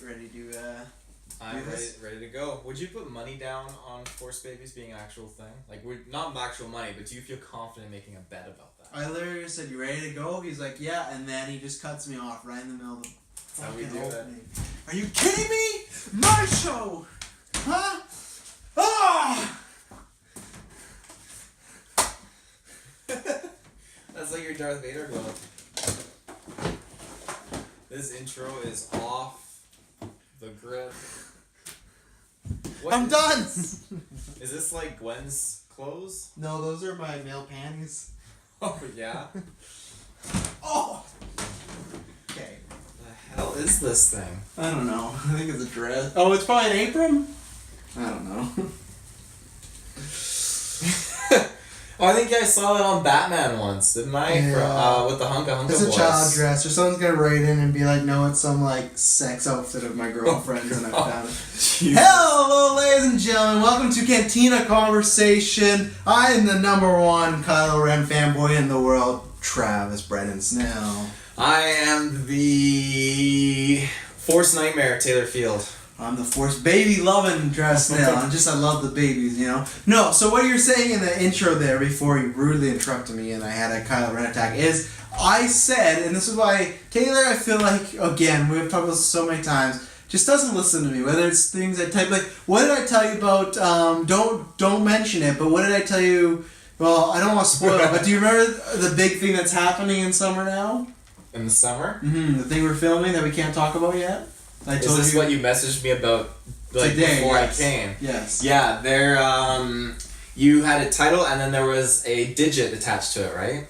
ready to I'm ready to go. Would you put money down on Force Babies being an actual thing? Like, not actual money, but do you feel confident making a bet about that? I literally said, "You ready to go?" He's like, "Yeah," and then he just cuts me off right in the middle of the fucking opening. Are you kidding me? My show! Huh? Ah! That's like your Darth Vader glove. This intro is off the grid. I'm done! Is this like Gwen's clothes? No, those are my male panties. Oh, yeah? Oh! Okay. The hell is this thing? I don't know. I think it's a dress. Oh, it's probably an apron? I don't know. Oh, I think I saw that on Batman once, didn't I? Yeah. With the Hunka Hunka It's a voice. child dress, or someone's gonna write in and be like, "No, it's some like sex outfit of my girlfriend's," and I found it. Hello, ladies and gentlemen. Welcome to Cantina Conversation. I am the #1 Kylo Ren fanboy in the world, Travis Brennan Snell. I am the Force Nightmare, Taylor Field. I'm the Force baby loving dress now. I love the babies, you know. No, so what you're saying in the intro there before you rudely interrupted me and I had a Kylo Ren attack is I said, and this is why Taylor, I feel like, again, we've talked about this so many times, just doesn't listen to me. Whether it's things I type, like, what did I tell you about, don't mention it, but what did I tell you, well, I don't want to spoil it, but do you remember the big thing that's happening in summer now? In the summer? Mm-hmm, the thing we're filming that we can't talk about yet? Is this what you messaged me about like today, before yes. I came? Yes. Yeah, you had a title and then there was a digit attached to it, right?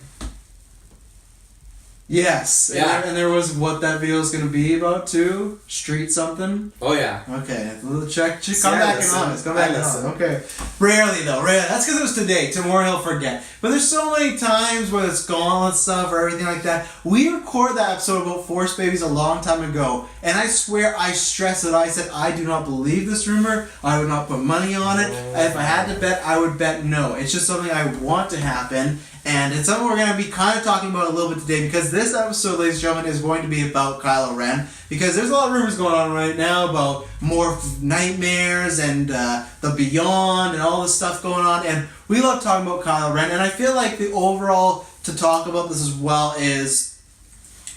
Yes. Yeah. And there was what that video is going to be about too. Street something. Oh yeah. Okay. Check. Come back and honest. Come back and honest. Okay. Rarely though. Rarely. That's because it was today. Tomorrow he'll forget. But there's so many times where it's gauntlet stuff or everything like that. We recorded that episode about Force Babies a long time ago, and I swear I stressed it. I said I do not believe this rumor. I would not put money on it. If I had to bet, I would bet no. It's just something I want to happen. And it's something we're going to be kind of talking about a little bit today because this episode, ladies and gentlemen, is going to be about Kylo Ren because there's a lot of rumors going on right now about more nightmares and the beyond and all this stuff going on. And we love talking about Kylo Ren. And I feel like the overall to talk about this as well is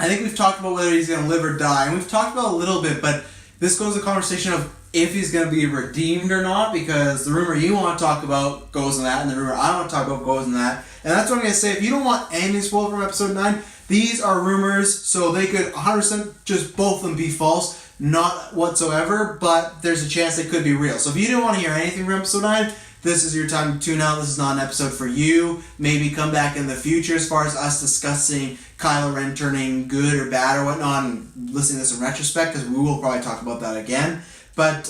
I think we've talked about whether he's going to live or die. And we've talked about a little bit, but this goes to the conversation of if he's going to be redeemed or not, because the rumor you want to talk about goes in that, and the rumor I want to talk about goes in that. And that's what I'm going to say. If you don't want anything spoiled from episode 9, these are rumors, so they could 100% just both of them be false, not whatsoever, but there's a chance they could be real. So if you didn't want to hear anything from episode 9, this is your time to tune out. This is not an episode for you. Maybe come back in the future as far as us discussing Kylo Ren turning good or bad or whatnot, and listening to this in retrospect, because we will probably talk about that again. But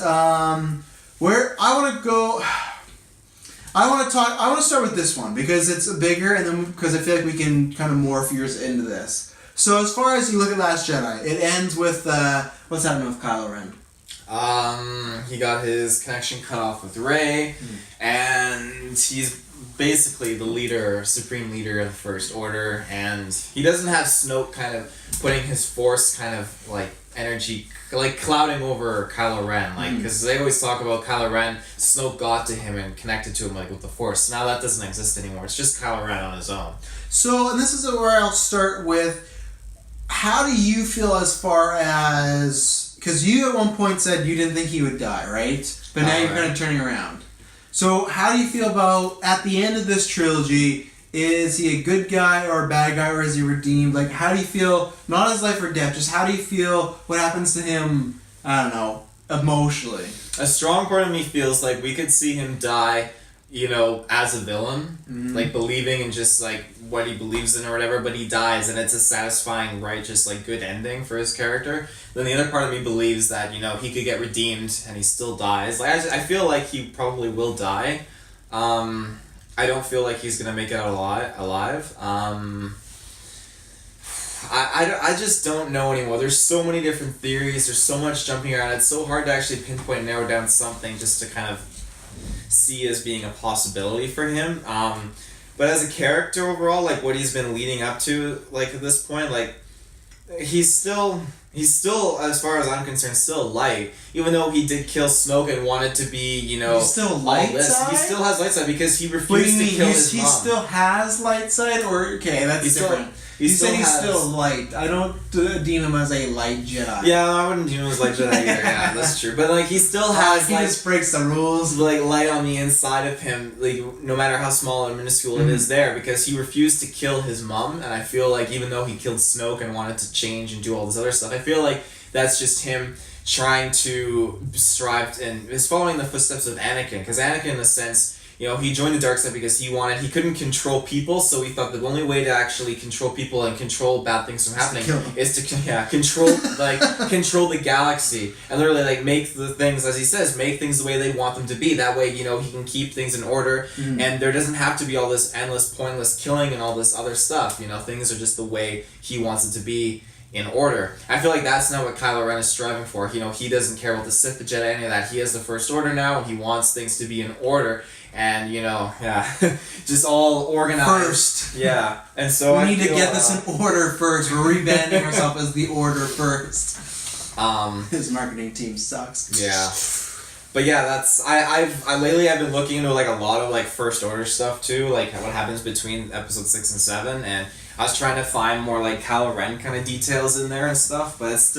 where I want to go, I want to start with this one because it's bigger, and then because I feel like we can kind of morph yours into this. So as far as you look at Last Jedi, it ends with what's happening with Kylo Ren. He got his connection cut off with Rey, and he's basically the supreme leader of the First Order, and he doesn't have Snoke kind of putting his Force kind of like energy like clouding over Kylo Ren, like because they always talk about Kylo Ren. Snoke got to him and connected to him like with the Force. Now that doesn't exist anymore. It's just Kylo Ren on his own. So, and this is where I'll start with. How do you feel as far as because you at one point said you didn't think he would die, right? But now you're kind of turning around. So, how do you feel about at the end of this trilogy? Is he a good guy or a bad guy, or is he redeemed? Like, how do you feel, not his life or death, just how do you feel, what happens to him, I don't know, emotionally? A strong part of me feels like we could see him die, you know, as a villain, like believing in just like what he believes in or whatever, but he dies and it's a satisfying, righteous, like good ending for his character. Then the other part of me believes that, you know, he could get redeemed and he still dies. Like, I feel like he probably will die. I don't feel like he's going to make it out alive. I just don't know anymore. There's so many different theories. There's so much jumping around. It's so hard to actually pinpoint and narrow down something just to kind of see as being a possibility for him. But as a character overall, like what he's been leading up to, like at this point, like he's still he's still, as far as I'm concerned, still light. Even though he did kill Snoke and wanted to be, you know, he's still light side? He still has light side because he refused to kill his mom. He still has light side, or okay, that's different. You said he's still light. I don't deem him as a light Jedi. Yeah, I wouldn't deem him as light Jedi either. Yeah, that's true. But like, he still has he just breaks the rules. Like light on the inside of him, like no matter how small and minuscule it is there, because he refused to kill his mom. And I feel like even though he killed Snoke and wanted to change and do all this other stuff, I feel like that's just him trying to strive and is following the footsteps of Anakin. Because Anakin, in a sense, you know, he joined the dark side because he couldn't control people, so he thought the only way to actually control people and control bad things from happening is to control control the galaxy and literally like make the things, as he says, make things the way they want them to be. That way, you know, he can keep things in order and there doesn't have to be all this endless, pointless killing and all this other stuff. You know, things are just the way he wants it to be. In order. I feel like that's not what Kylo Ren is striving for. You know, he doesn't care about the Sith, the Jedi, any of that. He has the First Order now, and he wants things to be in order. And, you know, just all organized. First. Yeah. And so we need to get this in order first. We're rebranding ourselves as the Order first. His marketing team sucks. Yeah. But yeah, that's lately I've been looking into like a lot of like First Order stuff too, like what happens between episode 6 and 7, and I was trying to find more like Kylo Ren kind of details in there and stuff, but it's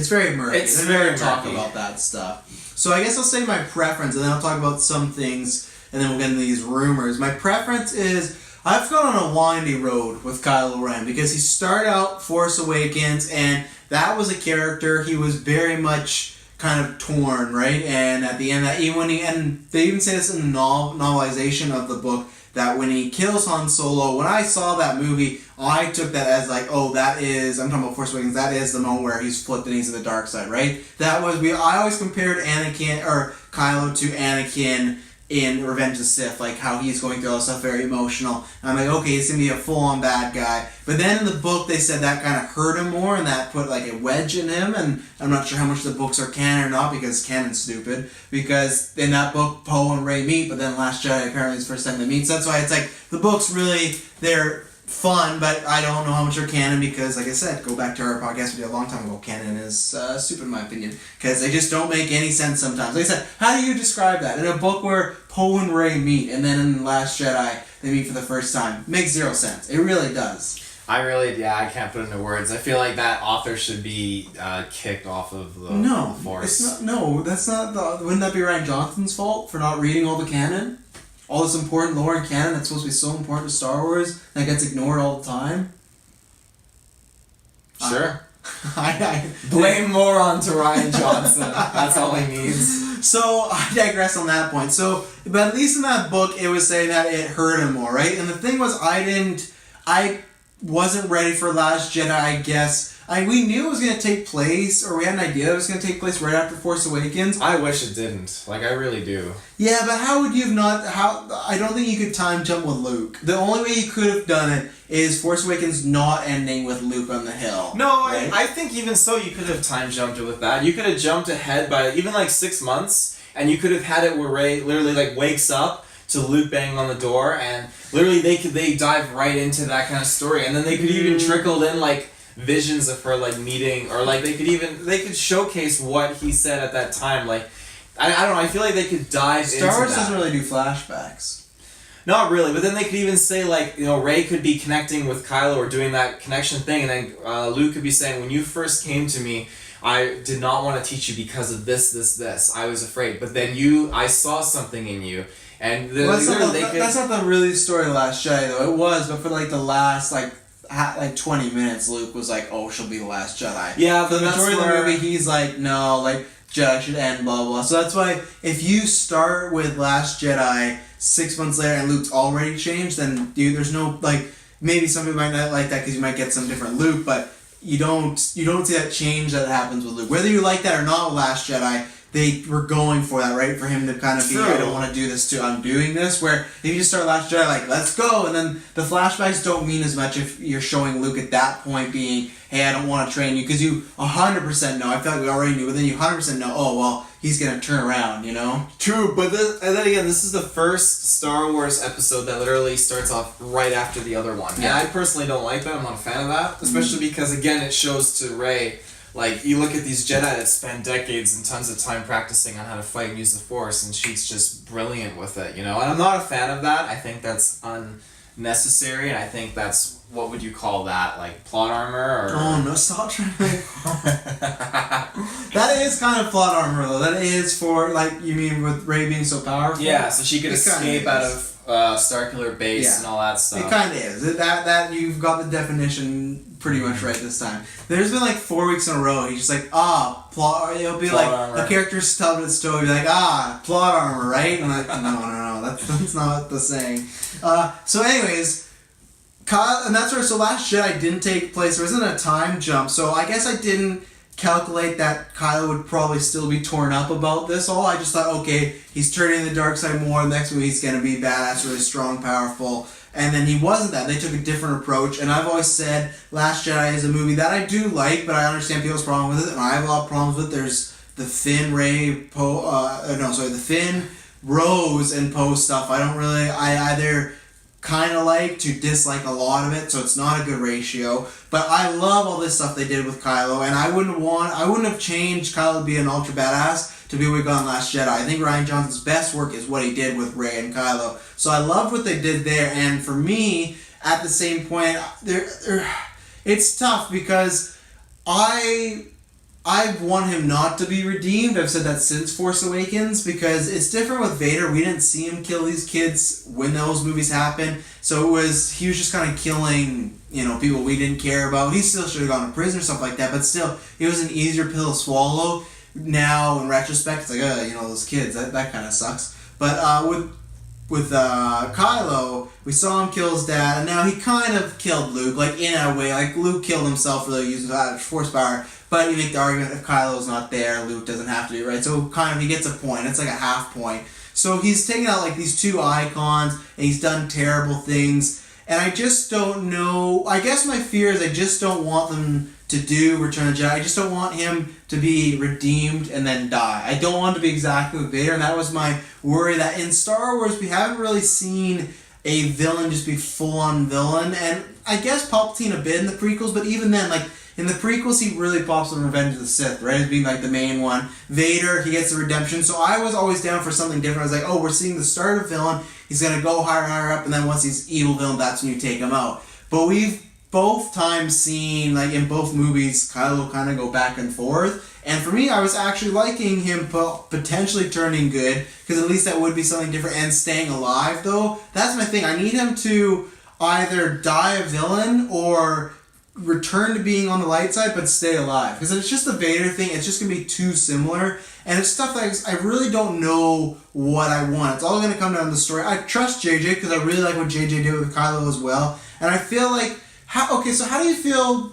very murky. It's very murky. Talk about that stuff. So I guess I'll say my preference, and then I'll talk about some things, and then we'll get into these rumors. My preference is I've gone on a windy road with Kylo Ren because he started out Force Awakens, and that was a character he was very much kind of torn, right? And at the end, and they even say this in the novelization of the book, that when he kills Han Solo, when I saw that movie, I took that as like, oh, that is, I'm talking about Force Awakens, that is the moment where he's flipped and he's in the dark side, right? I always compared Kylo to Anakin in Revenge of the Sith, like how he's going through all this stuff, very emotional. And I'm like, okay, he's going to be a full-on bad guy. But then in the book, they said that kind of hurt him more, and that put like a wedge in him, and I'm not sure how much the books are canon or not, because canon's stupid. Because in that book, Poe and Rey meet, but then Last Jedi apparently is the first time they meet. So that's why it's like, the books really, they're fun, but I don't know how much are canon because, like I said, go back to our podcast we did a long time ago. Canon is stupid in my opinion because they just don't make any sense sometimes. Like I said, how do you describe that in a book where Poe and Rey meet and then in Last Jedi they meet for the first time? It makes zero sense. It really does. I can't put it into words. I feel like that author should be kicked off of the Force. It's not. No, that's not. Wouldn't that be Ryan Johnson's fault for not reading all the canon? All this important lore and canon that's supposed to be so important to Star Wars that gets ignored all the time? Sure. I blame more onto Ryan Johnson. That's all he needs. So, I digress on that point. So, but at least in that book, it was saying that it hurt him more, right? And the thing was, I wasn't ready for Last Jedi, I guess. We knew it was going to take place, or we had an idea it was going to take place right after Force Awakens. I wish it didn't. Like, I really do. Yeah, but how would you have not... I don't think you could time jump with Luke. The only way you could have done it is Force Awakens not ending with Luke on the hill. No, right? I think even so, you could have time jumped with that. You could have jumped ahead by even like 6 months, and you could have had it where Rey literally like wakes up to Luke banging on the door, and literally they dive right into that kind of story, and then they could even trickle in like visions of her like meeting, or like they could showcase what he said at that time. Like I don't know, I feel like they could dive into that. Star Wars doesn't really do flashbacks. Not really, but then they could even say like, you know, Rey could be connecting with Kylo or doing that connection thing, and then Luke could be saying, when you first came to me, I did not want to teach you because of this. I was afraid, but then I saw something in you. And that's not the really story of Last Jedi though. It was, but for like the last like 20 minutes, Luke was like, "Oh, she'll be the last Jedi." Yeah, but the majority of the movie, he's like, "No, like Jedi should end." Blah blah. So that's why if you start with Last Jedi 6 months later and Luke's already changed, then dude, there's no like. Maybe some people might not like that because you might get some different Luke, but you don't see that change that happens with Luke. Whether you like that or not, with Last Jedi, they were going for that, right? For him to kind of be, I don't want to do this too, I'm doing this. Where if you just start Last Jedi, like, let's go, and then the flashbacks don't mean as much if you're showing Luke at that point being, hey, I don't want to train you, because you 100% know, I feel like we already knew, but then you 100% know, oh, well, he's going to turn around, you know? True, but and then again, this is the first Star Wars episode that literally starts off right after the other one. Yeah. And I personally don't like that, I'm not a fan of that, especially because, again, it shows to Rey Like, you look at these Jedi that spend decades and tons of time practicing on how to fight and use the Force, and she's just brilliant with it, And I'm not a fan of that. I think that's unnecessary, and I think that's, what would you call that? Like, plot armor? Or... Oh, no, stop trying to make That is kind of plot armor, though. That is for, like, you mean with Rey being so powerful? Yeah, so she could escape out of Starkiller Base and all that stuff. It kind of is. That you've got the definition pretty much right this time. There's been like 4 weeks in a row. He's just like, plot. It'll be plot like armor. A character's telling the story, be like, plot armor, right? And I'm like, no, that's not the saying. So, anyways, Kyle, and that's where. So, Last Jedi didn't take place. There wasn't a time jump. So, I guess I didn't calculate that Kylo would probably still be torn up about this all. I just thought, okay, he's turning the dark side more. The next movie he's gonna be badass, really strong, powerful. And then he wasn't that. They took a different approach. And I've always said Last Jedi is a movie that I do like, but I understand people's problem with it. And I have a lot of problems with it. There's the Finn, the Finn, Rose, and Poe stuff. I either kind of like to dislike a lot of it, so it's not a good ratio. But I love all this stuff they did with Kylo, and I wouldn't have changed Kylo to be an ultra badass to be what we got in Last Jedi. I think Rian Johnson's best work is what he did with Rey and Kylo. So I loved what they did there, and for me, at the same point, it's tough because I want him not to be redeemed. I've said that since Force Awakens, because it's different with Vader. We didn't see him kill these kids when those movies happened, so he was just kind of killing people we didn't care about. He still should have gone to prison or stuff like that, but still, it was an easier pill to swallow. Now, in retrospect, it's like, those kids, that kind of sucks. But with Kylo, we saw him kill his dad, and now he kind of killed Luke, like in a way. Like, Luke killed himself really using Force power, but you make the argument if Kylo's not there, Luke doesn't have to be, right? So kind of he gets a point. It's like a half point. So he's taken out like these two icons, and he's done terrible things, and I just don't know. I guess my fear is I just don't want them to do Return of the Jedi. I just don't want him to be redeemed and then die. I don't want him to be exactly with Vader, and that was my worry, that in Star Wars we haven't really seen a villain just be full-on villain, and I guess Palpatine a bit in the prequels, but even then, like, in the prequels he really pops in Revenge of the Sith, right, as being like the main one. Vader, he gets the redemption, so I was always down for something different. I was like, we're seeing the start of villain, he's gonna go higher up, and then once he's evil villain, that's when you take him out. But we've both times seen, like in both movies, Kylo kind of go back and forth. And for me, I was actually liking him potentially turning good, because at least that would be something different, and staying alive, though. That's my thing. I need him to either die a villain or return to being on the light side but stay alive. Because it's just the Vader thing. It's just going to be too similar. And it's stuff that I really don't know what I want. It's all going to come down to the story. I trust JJ because I really like what JJ did with Kylo as well. And I feel like... How do you feel...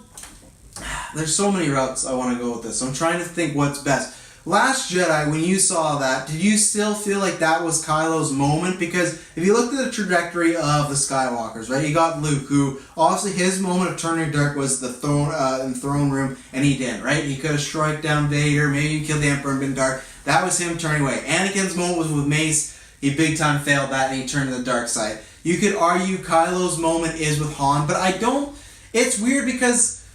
There's so many routes I want to go with this. So I'm trying to think what's best. Last Jedi, when you saw that, did you still feel like that was Kylo's moment? Because if you looked at the trajectory of the Skywalkers, right? You got Luke, who obviously his moment of turning dark was the throne room, and he didn't, right? He could have struck down Vader, maybe he killed the Emperor and been dark. That was him turning away. Anakin's moment was with Mace. He big time failed that, and he turned to the dark side. You could argue Kylo's moment is with Han, but I don't... It's weird because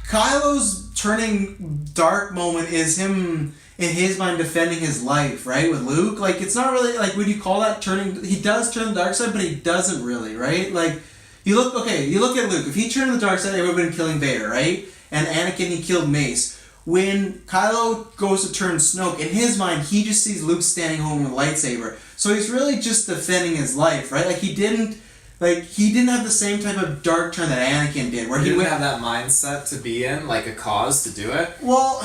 Kylo's turning dark moment is him, in his mind, defending his life, right? With Luke. Like, it's not really, like, would you call that turning... He does turn the dark side, but he doesn't really, right? Like, you look at Luke. If he turned the dark side, he would have been killing Vader, right? And Anakin, he killed Mace. When Kylo goes to turn Snoke, in his mind, he just sees Luke standing home with a lightsaber. So he's really just defending his life, right? Like, he didn't have the same type of dark turn that Anakin did, where he didn't have that mindset to be in, like a cause to do it. Well,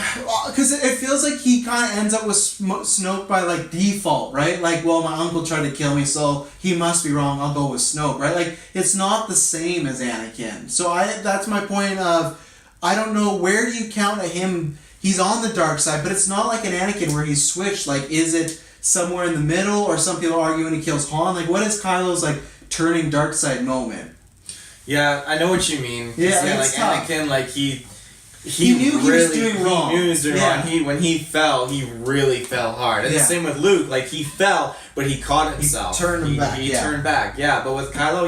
because it feels like he kind of ends up with Snoke by like default, right? Like, well, my uncle tried to kill me, so he must be wrong. I'll go with Snoke, right? Like, it's not the same as Anakin. So that's my point of, I don't know, where do you count him? He's on the dark side, but it's not like an Anakin where he's switched. Like, is it somewhere in the middle, or some people argue when he kills Han? Like, what is Kylo's like turning dark side moment? Yeah, I know what you mean. Yeah, like tough. Anakin, like he knew he was doing wrong. He knew he was doing wrong. When he fell, he really fell hard. And the same with Luke. Like, he fell, but he caught himself. He turned back. He turned back. Yeah, but with Kylo,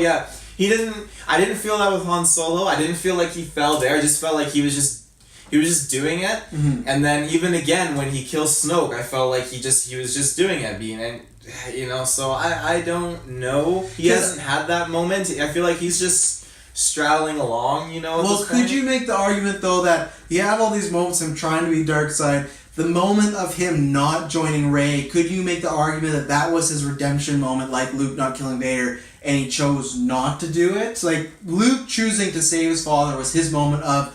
he didn't. I didn't feel that with Han Solo. I didn't feel like he fell there. I just felt like he was he was just doing it. And then even again when he kills Snoke, I felt like he was just doing it, so I don't know. He hasn't had that moment. I feel like he's just straddling along, Well, could you make the argument though that you have all these moments of him trying to be dark side, the moment of him not joining Rey, could you make the argument that was his redemption moment, like Luke not killing Vader, and he chose not to do it? So, like, Luke choosing to save his father was his moment of,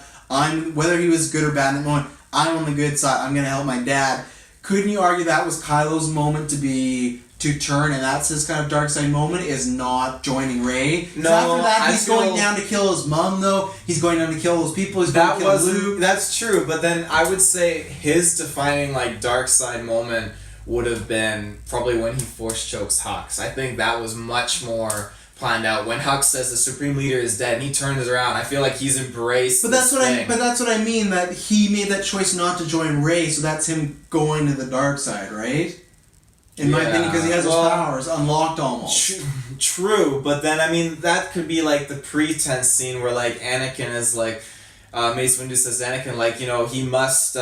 whether he was good or bad in that moment, I'm on the good side, I'm going to help my dad. Couldn't you argue that was Kylo's moment to turn, and that's his kind of dark side moment, is not joining Rey? No, after that, he's going down to kill his mom, though. He's going down to kill those people. He's going to kill Luke. That's true, but then I would say his defining, dark side moment would have been probably when he force chokes Hux. I think that was much more planned out. When Hux says the Supreme Leader is dead and he turns around, I feel like he's embraced But that's what I mean, that he made that choice not to join Rey, so that's him going to the dark side, right? In my opinion, because he has those powers unlocked almost. True, but then, that could be, the pretense scene where, Anakin is, Mace Windu says to Anakin, he must,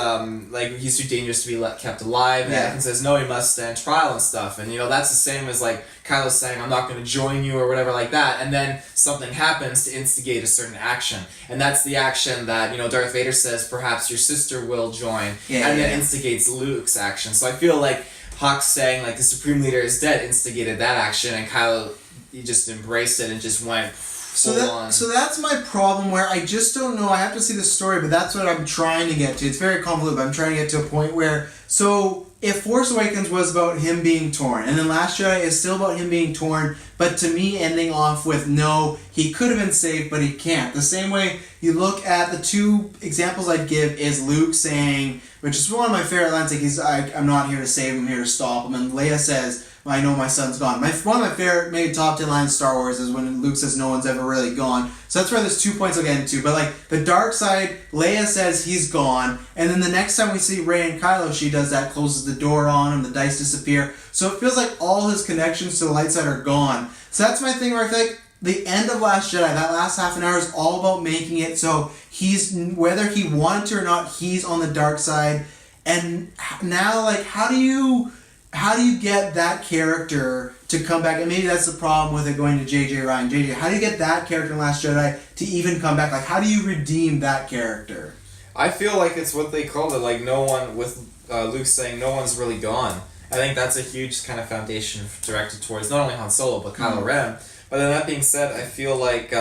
he's too dangerous to be kept alive. And Anakin says, no, he must stand trial and stuff. And, that's the same as, Kylo saying, I'm not going to join you or whatever like that. And then something happens to instigate a certain action. And that's the action that, Darth Vader says, perhaps your sister will join. And then instigates Luke's action. So I feel like Hux saying, the Supreme Leader is dead instigated that action. And Kylo, he just embraced it and just went... So that's my problem, where I just don't know. I have to see the story, but that's what I'm trying to get to. It's very convoluted, but I'm trying to get to a point where... So, if Force Awakens was about him being torn, and then Last Jedi is still about him being torn, but to me ending off with, no, he could have been saved, but he can't. The same way you look at the two examples I'd give is Luke saying, which is one of my favorite lines, I'm not here to save him, I'm here to stop him, and Leia says... I know my son's gone. One of my favorite, maybe top 10 lines in Star Wars is when Luke says no one's ever really gone. So that's where there's 2 points I'll get into. But the dark side, Leia says he's gone. And then the next time we see Rey and Kylo, she does that, closes the door on him, the dice disappear. So it feels like all his connections to the light side are gone. So that's my thing where I feel like the end of Last Jedi, that last half an hour is all about making it so he's, whether he wanted to or not, he's on the dark side. And now, how do you get that character to come back? And maybe that's the problem with it going to J.J. Ryan. J.J., how do you get that character in Last Jedi to even come back? How do you redeem that character? I feel like it's what they called it, no one, with Luke saying no one's really gone. I think that's a huge kind of foundation directed towards not only Han Solo, but Kylo Ren. But then that being said, I feel like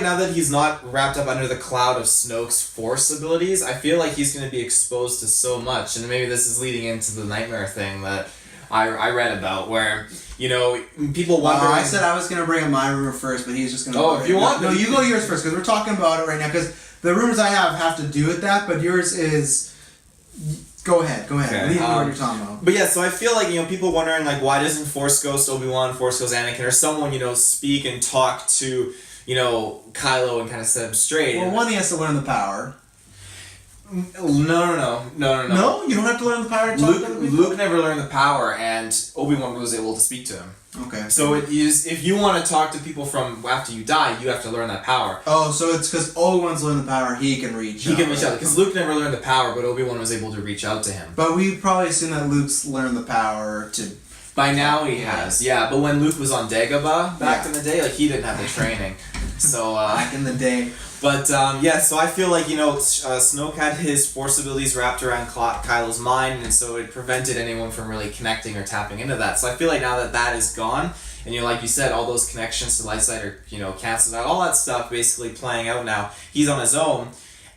now that he's not wrapped up under the cloud of Snoke's Force abilities, I feel like he's going to be exposed to so much. And maybe this is leading into the nightmare thing that I read about, where, people wonder... I said I was going to bring up my rumor first, but he's just going to... Oh, if you want... No, you go yours first, because we're talking about it right now, because the rumors I have to do with that, but yours is... Go ahead. Okay. Leave me what you're talking about. But yeah, so I feel like, people wondering, why doesn't Force Ghost Obi-Wan, Force Ghost Anakin, or someone, speak and talk to... Kylo and kind of set him straight. Well, one, he has to learn the power. No. No? You don't have to learn the power to talk to other people? Luke never learned the power, and Obi-Wan was able to speak to him. Okay. So it is, if you want to talk to people from after you die, you have to learn that power. Oh, so it's because Obi-Wan's learned the power, he can reach out. He can reach out, because Luke never learned the power, but Obi-Wan was able to reach out to him. But we probably assume that Luke's learned the power to... By now he has, yeah. But when Luke was on Dagobah back in the day, he didn't have the training. So back in the day. But so I feel like Snoke had his Force abilities wrapped around Kylo's mind, and so it prevented anyone from really connecting or tapping into that. So I feel like now that that is gone, and like you said, all those connections to light side are canceled out. All that stuff basically playing out now. He's on his own.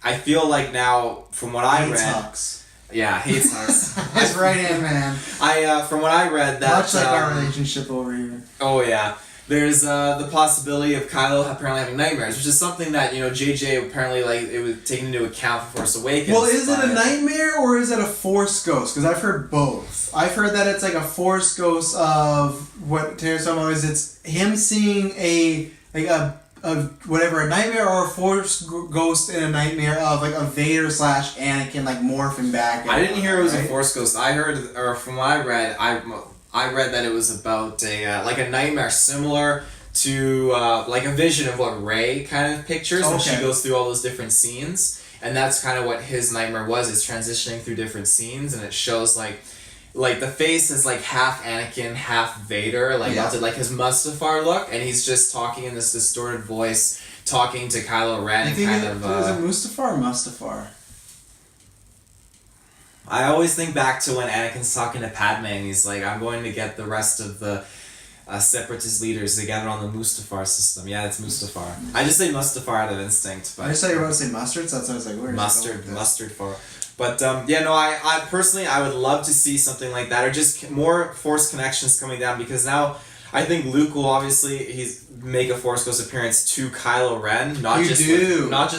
I feel like now, from what I read. Hux. Yeah, hates Hux. His right hand man. From what I read, that much like our relationship over here. Oh yeah, there's the possibility of Kylo apparently having nightmares, which is something that JJ apparently it was taken into account for Force Awakens. Well, is it a nightmare or is it a Force ghost? Because I've heard both. I've heard that it's a Force ghost of what Tara's talking about is it's him seeing a nightmare, or a Force ghost in a nightmare of a Vader / Anakin morphing back. I didn't hear it was a Force ghost. I heard, or from what I read, I read that it was about a nightmare similar to like a vision of what Rey kind of pictures when she goes through all those different scenes, and that's kind of what his nightmare was. It's transitioning through different scenes, and it shows like the face is like half Anakin, half Vader, melted, like his Mustafar look, and he's just talking in this distorted voice, talking to Kylo Ren, is it Mustafar or Mustafar? I always think back to when Anakin's talking to Padme, and he's like, "I'm going to get the rest of the separatist leaders together on the Mustafar system." Yeah, it's Mustafar. I just say Mustafar out of instinct. But I just thought you were about to say mustard, so that's why I was like, where is mustard for. But I personally, I would love to see something like that, or just more Force connections coming down, because now I think Luke will obviously make a Force Ghost appearance to Kylo Ren, not just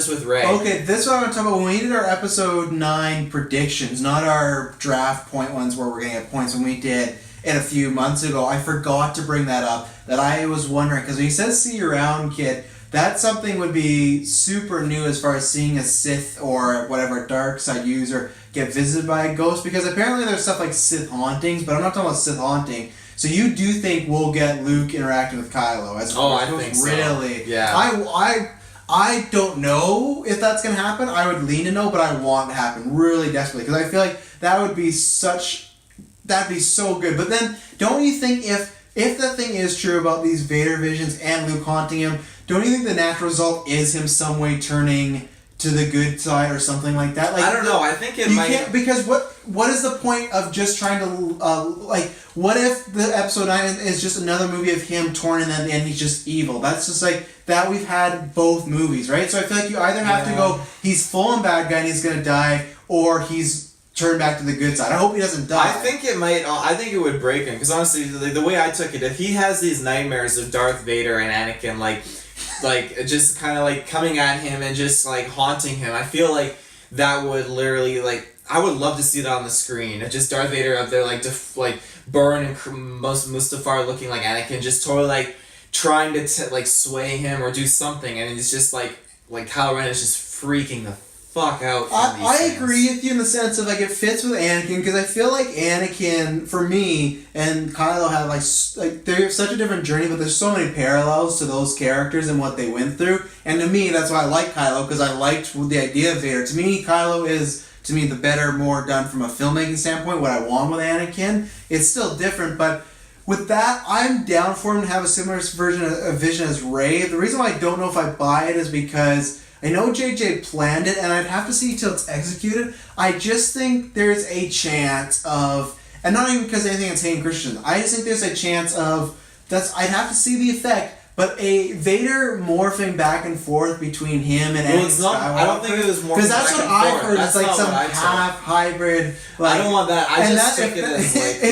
with Rey. Okay, this is what I'm going to talk about. When we did our episode 9 predictions, not our draft point ones where we're going to get points, when we did it a few months ago, I forgot to bring that up, that I was wondering, because when he says see you around, kid, that something would be super new as far as seeing a Sith or whatever dark side user get visited by a ghost, because apparently there's stuff like Sith hauntings, but I'm not talking about Sith haunting. So you do think we'll get Luke interacting with Kylo as I think so. Really? Yeah. I don't know if that's gonna happen. I would lean to no, but I want it to happen really desperately, because I feel like that'd be so good. But then, don't you think if that thing is true about these Vader visions and Luke haunting him, don't you think the natural result is him some way turning to the good side or something like that? Like, I don't know. I think it might. Can't, because what is the point of just trying to what if the episode 9 is just another movie of him torn and then at the end he's just evil? That's just like that. We've had both movies, right? So I feel like you either have to go he's full on bad guy and he's gonna die, or he's turned back to the good side. I hope he doesn't die. I think it might. I think it would break him, because honestly, the way I took it, if he has these nightmares of Darth Vader and Anakin, like just kind of like coming at him and just like haunting him, I feel like that would literally, like, I would love to see that on the screen. Just Darth Vader up there, like, burn and Mustafar looking like Anakin, just totally like trying to sway him or do something, and it's just like Kylo Ren is just freaking the fuck out. I agree with you in the sense of like it fits with Anakin, because I feel like Anakin, for me, and Kylo have like they're such a different journey, but there's so many parallels to those characters and what they went through. And to me, that's why I like Kylo, because I liked the idea of Vader. To me, Kylo is the better, more done from a filmmaking standpoint. What I want with Anakin, it's still different, but with that, I'm down for him to have a similar vision as Rey. The reason why I don't know if I buy it is because I know JJ planned it, and I'd have to see till it's executed. I just think there's a chance of, and not even because anything against Hayden Christensen, I just think there's a chance of, I'd have to see the effect, but a Vader morphing back and forth between him and Anakin Skywalker. I don't think it was morphing because that's back what and I forth. heard. That's it's like some half hybrid. I don't want that. I just took it as like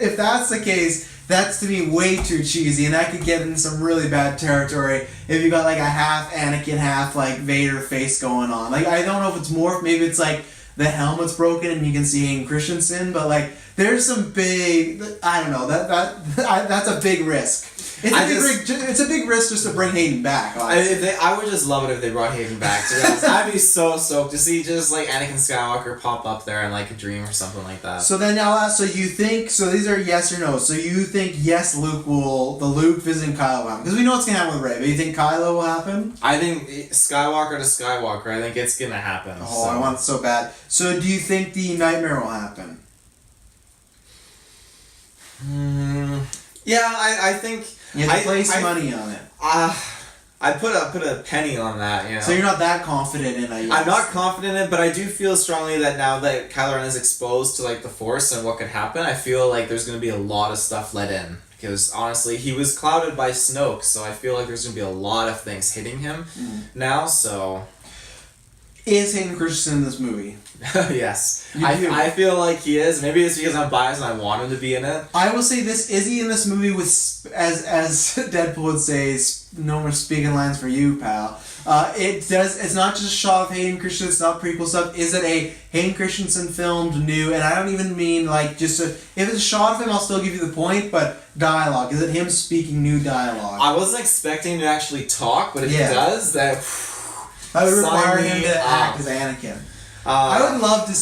if that's the case, that's to me way too cheesy, and that could get in some really bad territory if you got like a half Anakin, half like Vader face going on. Like, I don't know if it's morph. Maybe it's like the helmet's broken and you can see Hayden Christensen, but like there's some big. I don't know that's a big risk. It's a big risk just to bring Hayden back. I would just love it if they brought Hayden back. To be honest, I'd be so stoked to see just like Anakin Skywalker pop up there in like a dream or something like that. So then now, so you think? So these are yes or no. So you think yes, Luke visiting Kylo will happen, because we know what's gonna happen with Rey. But you think Kylo will happen? I think Skywalker to Skywalker. I think it's gonna happen. Oh, so. I want it so bad. So do you think the nightmare will happen? Yeah, I think. You have to place money on it. I put a penny on that, you know. So you're not that confident in it? I'm not confident in it, but I do feel strongly that now that Kylo Ren is exposed to like the Force and what could happen, I feel like there's going to be a lot of stuff let in. Because honestly, he was clouded by Snoke, so I feel like there's going to be a lot of things hitting him now, so... Is Hayden Christensen in this movie? Yes. I feel like he is. Maybe it's because I'm biased and I want him to be in it. I will say this, is he in this movie with, as Deadpool would say, no more speaking lines for you, pal. It's not just a shot of Hayden Christensen, it's not prequel stuff. Is it a Hayden Christensen filmed new, and I don't even mean like just if it's a shot of him, I'll still give you the point, but dialogue. Is it him speaking new dialogue? I wasn't expecting him to actually talk, but if he does, that... I would require him to act as Anakin. I would love to...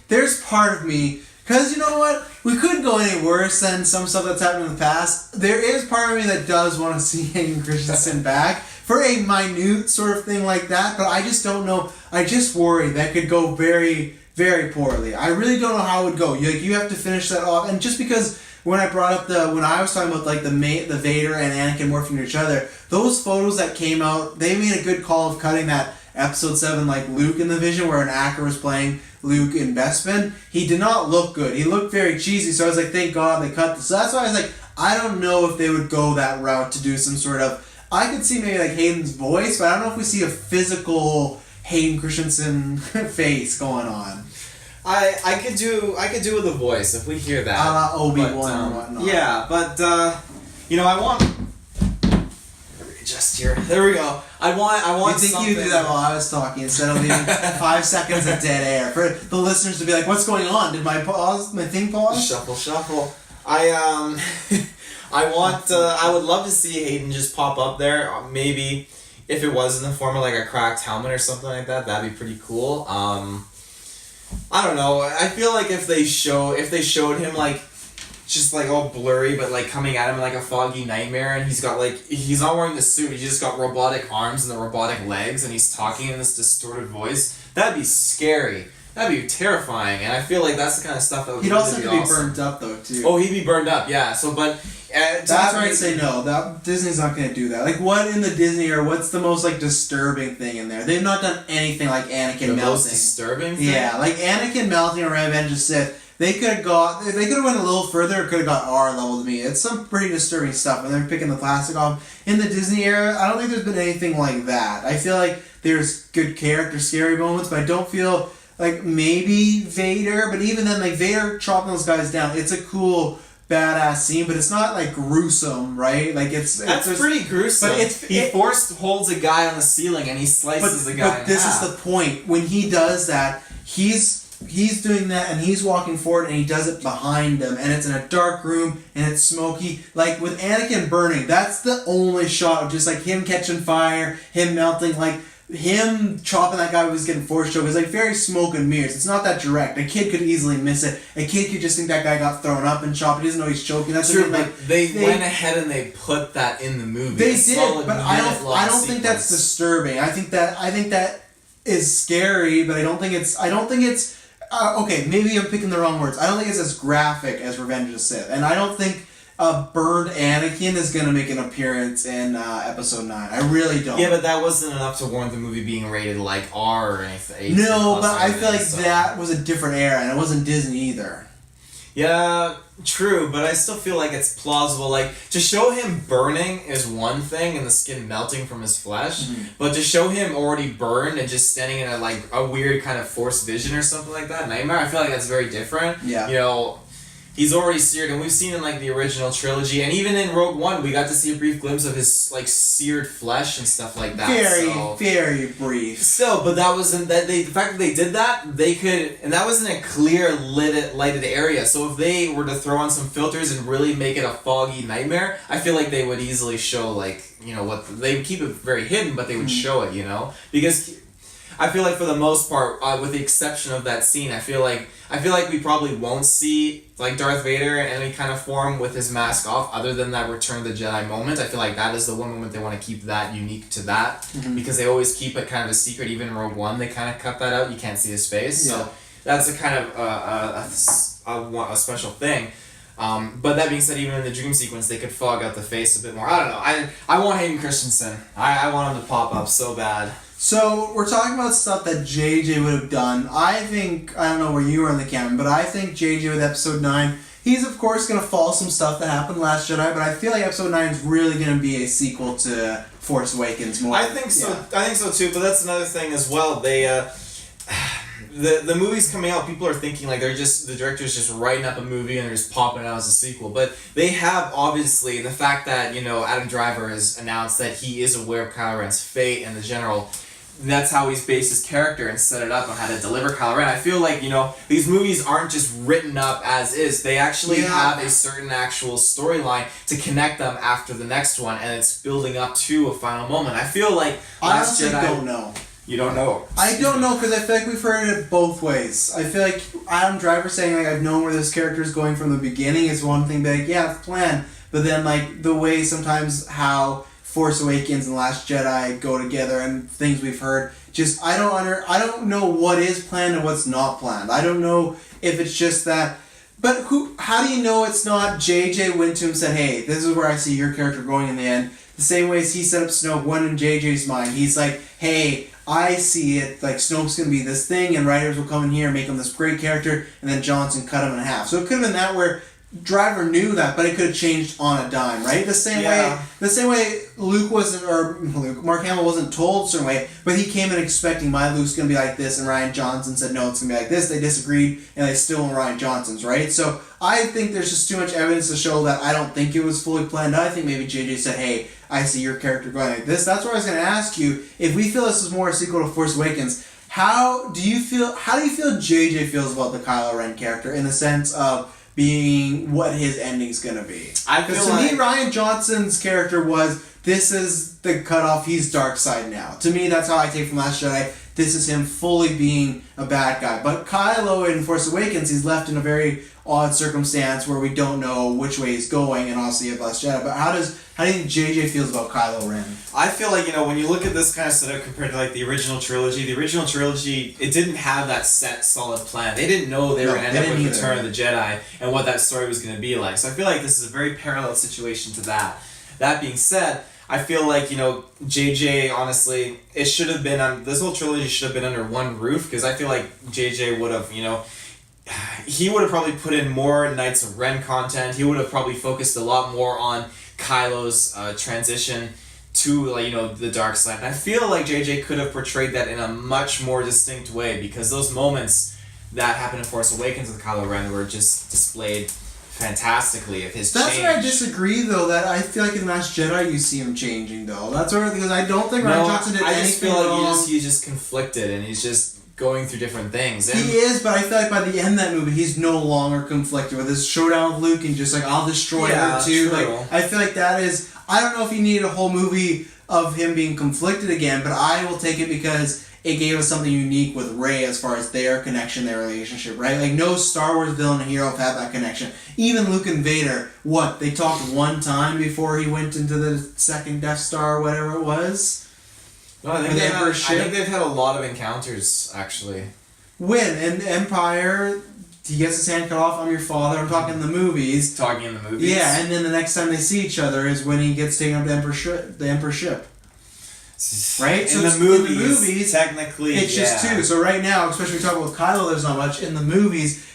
There's part of me... Because you know what? we couldn't go any worse than some stuff that's happened in the past. There is part of me that does want to see Hayden Christensen back for a minute sort of thing like that, but I just don't know. I just worry that could go very, very poorly. I really don't know how it would go. You have to finish that off, and just because when I brought up when I was talking about like the Vader and Anakin morphing to each other, those photos that came out, they made a good call of cutting that Episode 7 like Luke in the Vision where an actor was playing Luke in Bespin. He did not look good. He looked very cheesy, so I was like, thank God they cut this. So that's why I was like, I don't know if they would go that route to do some sort of... I could see maybe like Hayden's voice, but I don't know if we see a physical Hayden Christensen face going on. I could do with a voice if we hear that. Obi-Wan and whatnot. Yeah, but I want... Just here. There we go. I want You think you do that while I was talking instead of leaving 5 seconds of dead air for the listeners to be like, "What's going on? Did my thing pause?" Shuffle. I would love to see Hayden just pop up there. Maybe if it was in the form of like a cracked helmet or something like that, that'd be pretty cool. I don't know. I feel like if they showed him like just like all blurry, but like coming at him like a foggy nightmare, and he's not wearing the suit, he's just got robotic arms and the robotic legs, and he's talking in this distorted voice, that'd be scary. That'd be terrifying, and I feel like that's the kind of stuff that would He'd also have to be awesome. burned up though too. Oh, he'd be burned up, yeah. So, but that's where I'd say no. That Disney's not going to do that. Like, what in the Disney or what's the most like disturbing thing in there? They've not done anything like Anakin melting. The most disturbing thing? Yeah, like Anakin melting or Revenge of the Sith. They could have went a little further, or could have got R level to me. It's some pretty disturbing stuff, and they're picking the plastic off. In the Disney era, I don't think there's been anything like that. I feel like there's good character, scary moments, but I don't feel like maybe Vader, but even then, like Vader chopping those guys down, it's a cool, badass scene, but it's not like gruesome, right? Like that's pretty gruesome. But he holds a guy on the ceiling and he slices the guy in half. But this is the point. When he does that, he's doing that and he's walking forward and he does it behind them and it's in a dark room and it's smoky. Like with Anakin burning, that's the only shot of just like him catching fire, him melting, like him chopping that guy who was getting force choked. It's like very smoke and mirrors. It's not that direct. A kid could easily miss it. A kid could just think that guy got thrown up and chopped. He doesn't know he's choking. That's true. Like they went ahead and they put that in the movie. They did, but I don't think that's disturbing. I think that is scary, but I don't think it's. Okay, maybe I'm picking the wrong words. I don't think it's as graphic as Revenge of the Sith, and I don't think burned Anakin is going to make an appearance in Episode 9. I really don't. Yeah, but that wasn't enough to warrant the movie being rated like R or anything. No, but I feel like that was a different era, and it wasn't Disney either. Yeah, true, but I still feel like it's plausible. Like, to show him burning is one thing and the skin melting from his flesh, but to show him already burned and just standing in a weird kind of forced vision or something like that, nightmare, I feel like that's very different. Yeah. You know, he's already seared, and we've seen in like the original trilogy, and even in Rogue One, we got to see a brief glimpse of his like seared flesh and stuff like that. Very brief. Still, but that wasn't that the fact that they did that, they could, and that was in a clear lighted area. So if they were to throw on some filters and really make it a foggy nightmare, I feel like they would easily show like what they would keep it very hidden, but they would show it, because I feel like for the most part, with the exception of that scene, I feel like we probably won't see like Darth Vader in any kind of form with his mask off, other than that Return of the Jedi moment. I feel like that is the one moment they want to keep that unique to that, because they always keep it kind of a secret. Even in Rogue One, they kind of cut that out. You can't see his face, so that's a kind of a special thing. But that being said, even in the dream sequence, they could fog out the face a bit more. I don't know. I want Hayden Christensen. I want him to pop up so bad. So, we're talking about stuff that JJ would have done. I don't know where you are in the canon, but I think JJ with Episode 9, he's of course going to follow some stuff that happened Last Jedi, but I feel like Episode 9 is really going to be a sequel to Force Awakens more. I think so. Yeah. I think so too, but that's another thing as well. They, the movie's coming out, people are thinking like the director's just writing up a movie and they're just popping it out as a sequel. But they have, obviously, the fact that, Adam Driver has announced that he is aware of Kylo Ren's fate and the general... That's how he's based his character and set it up on how to deliver Kylo Ren. I feel like, these movies aren't just written up as is. They actually have a certain actual storyline to connect them after the next one, and it's building up to a final moment. I feel like I honestly don't know. You don't know. I don't know because I feel like we've heard it both ways. I feel like Adam Driver saying like I've known where this character is going from the beginning is one thing, but like, yeah, it's planned. But then like the way sometimes how Force Awakens and Last Jedi go together and things we've heard, just I don't know what is planned and what's not planned. I don't know if it's just that. But how do you know it's not JJ went to him and said, hey, this is where I see your character going in the end. The same way as he set up Snoke, one in JJ's mind. He's like, hey, I see it, like Snoke's going to be this thing and writers will come in here and make him this great character and then Johnson cut him in half. So it could have been that where Driver knew that, but it could have changed on a dime, right? The same way Luke wasn't, or Mark Hamill wasn't told a certain way, but he came in expecting my Luke's going to be like this, and Rian Johnson said no, it's going to be like this. They disagreed, and they still went Rian Johnson's, right? So I think there's just too much evidence to show that I don't think it was fully planned. I think maybe JJ said, hey, I see your character going like this. That's what I was going to ask you. If we feel this is more a sequel to Force Awakens, how do you feel JJ feels about the Kylo Ren character in the sense of being what his ending's gonna be? Because to me, Rian Johnson's character was, this is the cutoff, he's dark side now. To me, that's how I take from Last Jedi. This is him fully being a bad guy. But Kylo in Force Awakens, he's left in a very odd circumstance where we don't know which way he's going, and obviously you have Last Jedi. But how do you think JJ feels about Kylo Ren? I feel like, when you look at this kind of setup compared to like the original trilogy, it didn't have that set solid plan. They didn't know they were going to end up with Return of the Jedi and what that story was going to be like. So I feel like this is a very parallel situation to that. That being said, I feel like, JJ, honestly, it should have been, this whole trilogy should have been under one roof, because I feel like JJ would have, he would have probably put in more Knights of Ren content. He would have probably focused a lot more on Kylo's transition to the dark side. And I feel like JJ could have portrayed that in a much more distinct way, because those moments that happened in Force Awakens with Kylo Ren were just displayed fantastically of his change. That's where I disagree, though, that I feel like in Last Jedi you see him changing, though. That's where, because I don't think Rian Johnson did anything I just feel like wrong. he's just conflicted, and he's just going through different things. And he is, but I feel like by the end of that movie, he's no longer conflicted with his showdown with Luke and just like, I'll destroy her too. True. Like, I feel like that is, I don't know if he needed a whole movie of him being conflicted again, but I will take it because it gave us something unique with Rey as far as their connection, their relationship, right? Like, no Star Wars villain and hero have had that connection. Even Luke and Vader, they talked one time before he went into the second Death Star or whatever it was? No, I think they've had a lot of encounters, actually. When? In Empire, he gets his hand cut off, I'm your father. I'm talking in the movies. Talking in the movies? Yeah, and then the next time they see each other is when he gets taken up to the Emperor's ship. Right? In the movies, technically, it's just two. So right now, especially we talk about Kylo, there's not much. In the movies,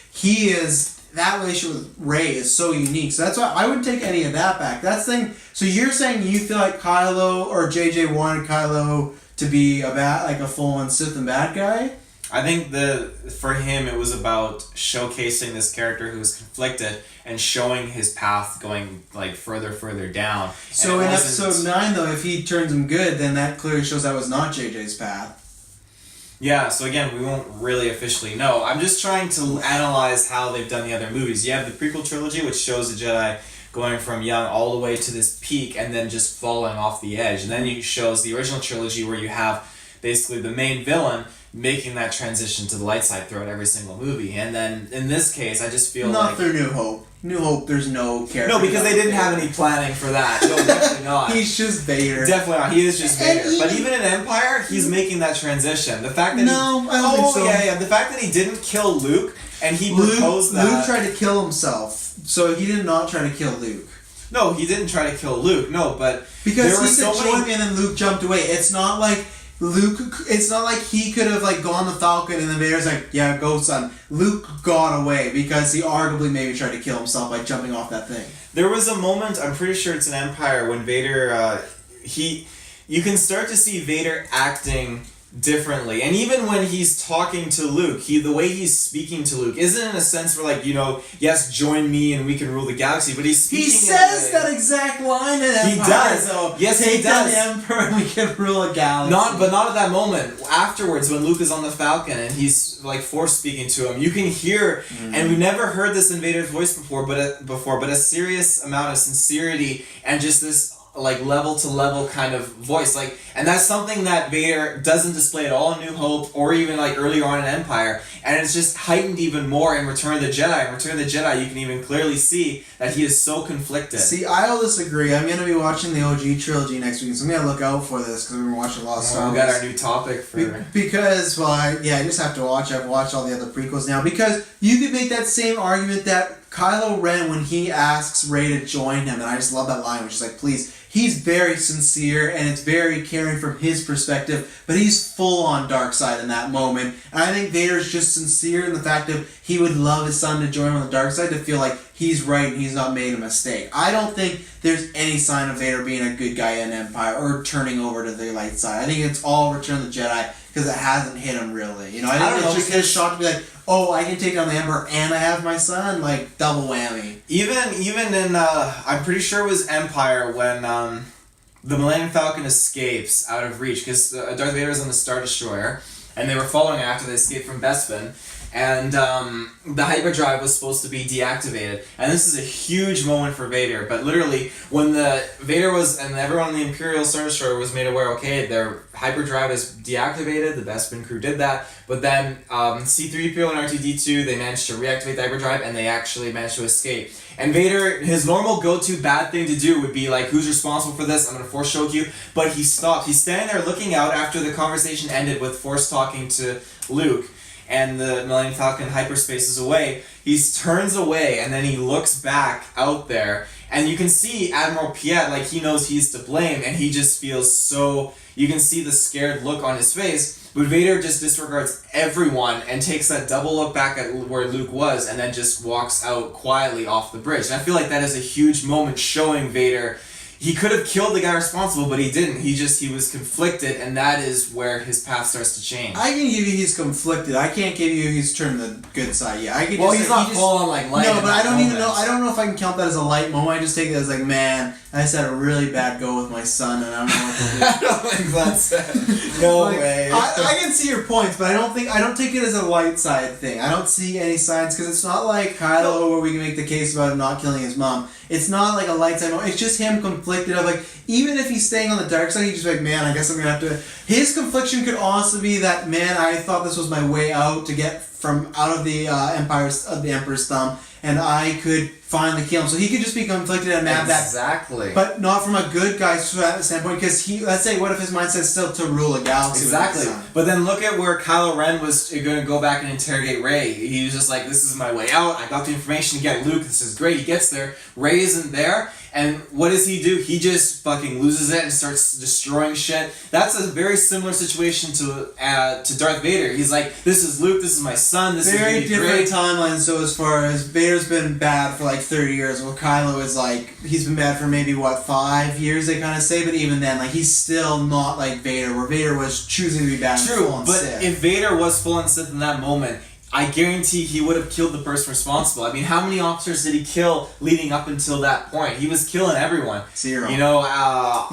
that relationship with Rey is so unique. So that's why I wouldn't take any of that back. That's the thing. So you're saying you feel like Kylo or JJ wanted Kylo to be a full-on Sith and bad guy? I think for him it was about showcasing this character who was conflicted and showing his path going further down. So in episode 9 though, if he turns him good, then that clearly shows that was not JJ's path. Yeah, so again, we won't really officially know. I'm just trying to analyze how they've done the other movies. You have the prequel trilogy, which shows the Jedi going from young all the way to this peak and then just falling off the edge. And then it shows the original trilogy where you have basically the main villain making that transition to the light side throughout every single movie. And then in this case, I just feel not through New Hope. New Hope, there's no character. No, because they didn't have any planning for that. No, definitely not. He's just Vader. Definitely not. He is just Vader. But even in Empire, he's making that transition. The fact that I don't think so. Yeah. The fact that he didn't kill Luke and he proposed that. Luke tried to kill himself, so he did not try to kill Luke. No, he didn't try to kill Luke. No, but because he said join me and then Luke jumped away. It's not like it's not like he could have gone the Falcon and then Vader's like, yeah, go son. Luke got away because he arguably maybe tried to kill himself by jumping off that thing. There was a moment, I'm pretty sure it's in Empire, when Vader, you can start to see Vader acting differently. And even when he's talking to Luke, the way he's speaking to Luke isn't in a sense where yes, join me and we can rule the galaxy, but he's speaking. He says that exact line in Empire. He does. Though. Yes, Take he does. the Emperor and we can rule a galaxy. But not at that moment. Afterwards, when Luke is on the Falcon and he's force speaking to him, you can hear, and we never heard this in Vader's voice before, but a serious amount of sincerity and just this like level to level kind of voice, like, and that's something that Vader doesn't display at all in New Hope or even like earlier on in Empire, and it's just heightened even more in Return of the Jedi. In Return of the Jedi, you can even clearly see that he is so conflicted. See, I'll disagree. I'm gonna be watching the OG trilogy next week, so I'm gonna look out for this because we've been watching a lot of Star Wars. We got our new topic for because I just have to watch. I've watched all the other prequels now because you could make that same argument that Kylo Ren, when he asks Rey to join him, and I just love that line, which is like, please, he's very sincere, and it's very caring from his perspective, but he's full on dark side in that moment, and I think Vader's just sincere in the fact of he would love his son to join him on the dark side, to feel like he's right and he's not made a mistake. I don't think there's any sign of Vader being a good guy in Empire, or turning over to the light side. I think it's all Return of the Jedi, because it hasn't hit him really. You know, I think it's just his shock to be like, oh, I can take down the Emperor and I have my son, like double whammy. Even in I'm pretty sure it was Empire when the Millennium Falcon escapes out of reach, because Darth Vader is on the Star Destroyer and they were following after they escaped from Bespin, and the hyperdrive was supposed to be deactivated, and this is a huge moment for Vader. But literally, when Vader was, and everyone on the Imperial Star Destroyer was made aware, okay, their hyperdrive is deactivated, the Bespin crew did that, but then C-3PO and R2-D2, they managed to reactivate the hyperdrive, and they actually managed to escape. And Vader, his normal go-to bad thing to do would be like, who's responsible for this? I'm going to force choke you. But he stopped. He's standing there looking out after the conversation ended with Force talking to Luke, and the Millennium Falcon hyperspace is away. He turns away, and then he looks back out there, and you can see Admiral Piet, like, he knows he's to blame, and he just feels so... You can see the scared look on his face, but Vader just disregards everyone and takes that double look back at where Luke was, and then just walks out quietly off the bridge. And I feel like that is a huge moment showing Vader... He could have killed the guy responsible, but he didn't. He was conflicted, and that is where his path starts to change. I can give you he's conflicted. I can't give you he's turned the good side yet. I can he's not full on like light. No, but I don't even know. I don't know if I can count that as a light moment. I just take it as like, man, I just had a really bad go with my son, and I don't know what to do. I don't think that's it. No way. I can see your points, but I don't take it as a light side thing. I don't see any signs, because it's not like Kylo where we can make the case about him not killing his mom. It's not like a light side moment. It's just him conflicted of like, even if he's staying on the dark side, he's just like, man, I guess I'm gonna have to. His confliction could also be that, man, I thought this was my way out to get from out of the Emperor's thumb, and I could finally kill him. So he could just be conflicted and mad exactly. But not from a good guy's standpoint, because let's say, what if his mindset's still to rule a galaxy? Exactly. But then look at where Kylo Ren was going to go back and interrogate Rey. He was just like, this is my way out. I got the information to get Luke. This is great. He gets there. Rey isn't there. And what does he do? He just fucking loses it and starts destroying shit. That's a very similar situation to Darth Vader. He's like, this is Luke, this is my son, this very is different great. timeline. So as far as Vader's been bad for like 30 years, well, Kylo is like, he's been bad for maybe 5 years, they kind of say, but even then, like, he's still not like Vader, where Vader was choosing to be bad. True, and but Sith. if Vader was full on Sith in that moment, I guarantee he would have killed the person responsible. I mean, how many officers did he kill leading up until that point? He was killing everyone. 0. You know,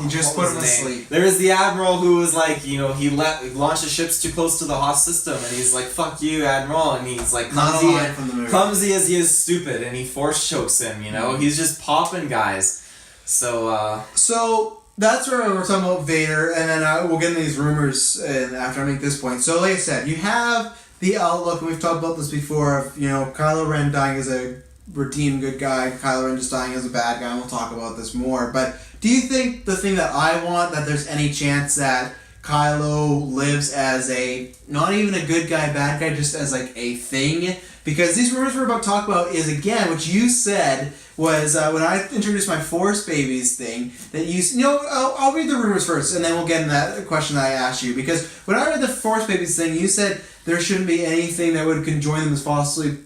he just put him to sleep. There was the Admiral who was like, you know, he launched the ships too close to the Hoth system, and he's like, fuck you, Admiral, and he's like, clumsy as he is stupid, and he force chokes him, you know? He's just popping guys. So that's where we're talking about Vader, and then we'll get into these rumors after I make this point. So like I said, you have the outlook, and we've talked about this before, of, you know, Kylo Ren dying as a redeemed good guy, Kylo Ren just dying as a bad guy, and we'll talk about this more. But do you think the thing that I want, that there's any chance that Kylo lives as not even a good guy, bad guy, just as like a thing? Because these rumors we're about to talk about is, again, what you said was, when I introduced my Force Babies thing, that I'll read the rumors first, and then we'll get into that question that I asked you. Because when I read the Force Babies thing, you said there shouldn't be anything that would conjoin them as falsely.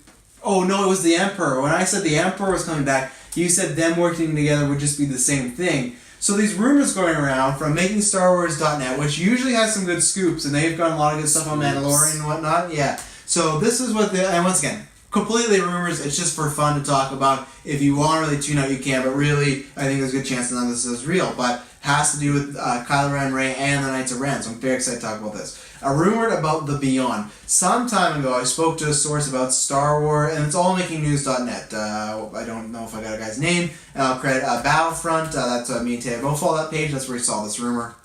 Oh, no, it was the Emperor. When I said the Emperor was coming back, you said them working together would just be the same thing. So these rumors going around from MakingStarWars.net, which usually has some good scoops, and they've got a lot of good stuff on Mandalorian and whatnot. Yeah. So this is what and once again, completely rumors. It's just for fun to talk about. If you want to really tune out, you can. But really, I think there's a good chance none of this is real. But has to do with Kylo Ren, Rey, and the Knights of Ren. So I'm very excited to talk about this. rumored about the Beyond. Some time ago, I spoke to a source about Star Wars, and it's allmakingnews.net. I don't know if I got a guy's name. I'll credit Battlefront. That's me and Taylor both follow that page. That's where he saw this rumor.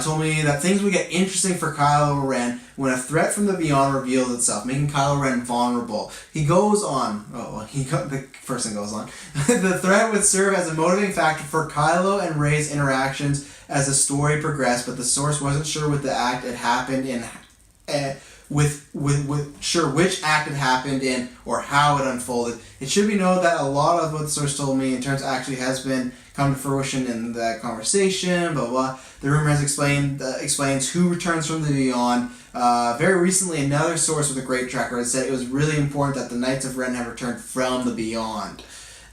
Told me that things would get interesting for Kylo Ren when a threat from the Beyond reveals itself, making Kylo Ren vulnerable. He goes on. The person goes on. The threat would serve as a motivating factor for Kylo and Rey's interactions as the story progressed, but the source wasn't sure what the act had happened in. Which act it happened in or how it unfolded. It should be noted that a lot of what the source told me in terms actually has been come to fruition in the conversation, blah blah. The rumor has explains who returns from the Beyond. Very recently, another source with a great track record said it was really important that the Knights of Ren have returned from the Beyond.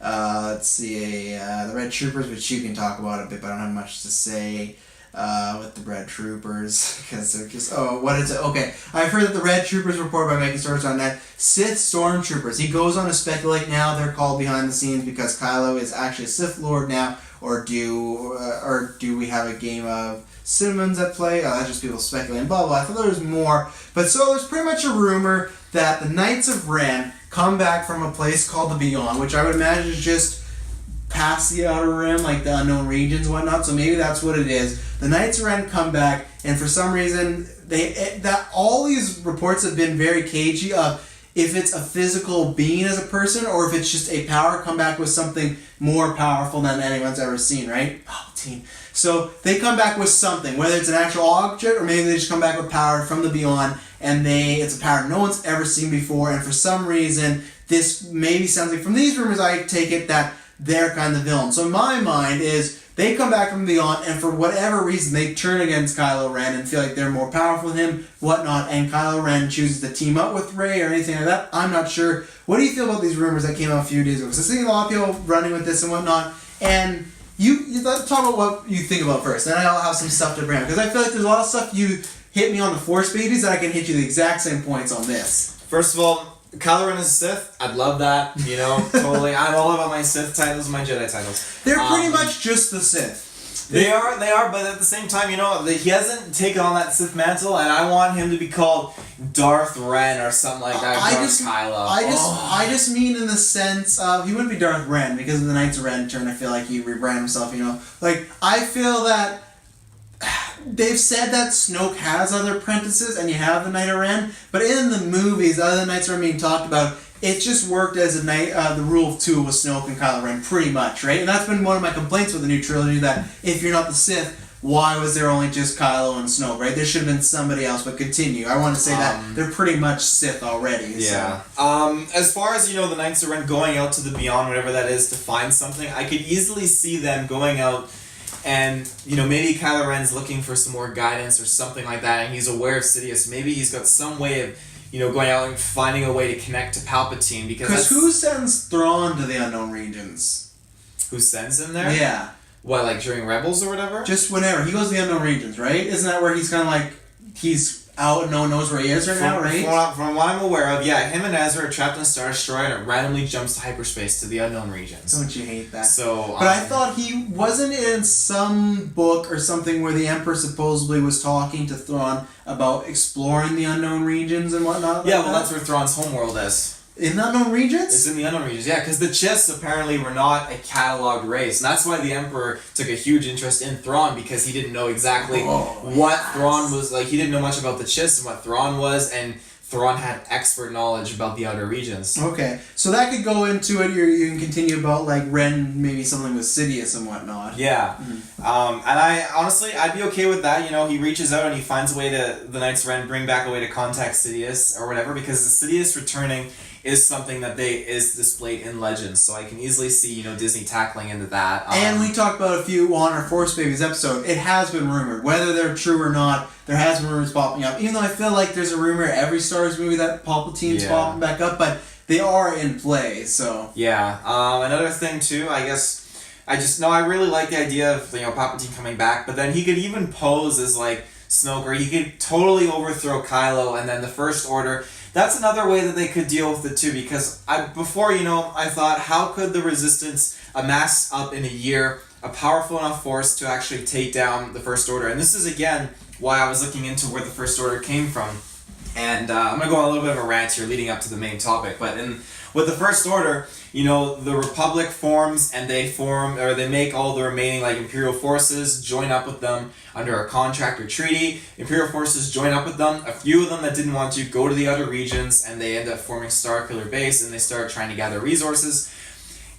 Let's see, the Red Troopers, which you can talk about a bit, but I don't have much to say with the Red Troopers, because they're just, what is it? Okay, I've heard that the Red Troopers report by making stories on that. Sith Stormtroopers. He goes on to speculate now they're called behind the scenes because Kylo is actually a Sith Lord now, or do we have a game of Cinnamons at play? That's just people speculating, blah blah. I thought there was more, but so there's pretty much a rumor that the Knights of Ren come back from a place called the Beyond, which I would imagine is just past the Outer Rim, like the unknown regions and whatnot, so maybe that's what it is. The Knights of Ren come back, and for some reason, all these reports have been very cagey of if it's a physical being as a person, or if it's just a power come back with something more powerful than anyone's ever seen, right? Palpatine. So they come back with something, whether it's an actual object, or maybe they just come back with power from the Beyond, and it's a power no one's ever seen before, and for some reason, this maybe sounds like, from these rumors, I take it that they're kind of the villain. So my mind is, they come back from Beyond, and for whatever reason, they turn against Kylo Ren and feel like they're more powerful than him, whatnot, and Kylo Ren chooses to team up with Rey or anything like that. I'm not sure. What do you feel about these rumors that came out a few days ago? Because I've seen a lot of people running with this and whatnot, and you let's talk about what you think about first, then I'll have some stuff to bring up, because I feel like there's a lot of stuff you hit me on the Force Babies that I can hit you the exact same points on this. First of all, Kylo Ren is a Sith. I'd love that, totally. I'm all about my Sith titles, my Jedi titles. They're pretty much just the Sith. They are, but at the same time, he hasn't taken on that Sith mantle, and I want him to be called Darth Ren or something like that. Kylo. I just mean in the sense of, he wouldn't be Darth Ren because of the Knights of Ren turn. I feel like he rebranded himself, Like, I feel that they've said that Snoke has other apprentices, and you have the Knight of Ren, but in the movies, other Knights of Ren being talked about, it just worked as the rule of two with Snoke and Kylo Ren, pretty much, right? And that's been one of my complaints with the new trilogy, that if you're not the Sith, why was there only just Kylo and Snoke, right? There should have been somebody else, but continue. I want to say that they're pretty much Sith already. Yeah. So. As far as, the Knights of Ren going out to the Beyond, whatever that is, to find something, I could easily see them going out and, maybe Kylo Ren's looking for some more guidance or something like that, and he's aware of Sidious. Maybe he's got some way of, going out and finding a way to connect to Palpatine, because who sends Thrawn to the unknown regions? Who sends him there? Yeah. What, like during Rebels or whatever? Just whenever. He goes to the unknown regions, right? Isn't that where he's kind of like, he's out and no one knows where he is right now, right? From what I'm aware of, yeah, him and Ezra are trapped in a Star Destroyer, and it randomly jumps to hyperspace to the unknown regions. Don't you hate that? So, but I thought he wasn't in some book or something where the Emperor supposedly was talking to Thrawn about exploring the unknown regions and whatnot. Yeah, that's where Thrawn's homeworld is. In the unknown regions? It's in the unknown regions, yeah, because the Chiss apparently were not a cataloged race, and that's why the Emperor took a huge interest in Thrawn, because he didn't know exactly what Thrawn was like. He didn't know much about the Chiss and what Thrawn was, and Thrawn had expert knowledge about the outer regions. Okay, so that could go into it. You can continue about like Ren, maybe something with Sidious and whatnot. Yeah, and I'd be okay with that. He reaches out and he finds a way to, the Knights of Ren bring back a way to contact Sidious or whatever, because the Sidious returning is something that is displayed in Legends, so I can easily see Disney tackling into that. And we talked about a few on our Force Babies episode. It has been rumored, whether they're true or not. There has been rumors popping up, even though I feel like there's a rumor every Star Wars movie that Palpatine's popping back up, but they are in play. So yeah. Another thing too, I guess, I really like the idea of Palpatine coming back, but then he could even pose as like Snoke, or he could totally overthrow Kylo, and then the First Order. That's another way that they could deal with it too, because I thought, how could the Resistance amass up in a year a powerful enough force to actually take down the First Order? And this is again why I was looking into where the First Order came from. And I'm going to go on a little bit of a rant here leading up to the main topic. But with the First Order, you know, the Republic forms and they make all the remaining like Imperial forces join up with them under a contract or treaty. Imperial forces join up with them. A few of them that didn't want to go to the outer regions, and they end up forming Starkiller Base, and they start trying to gather resources.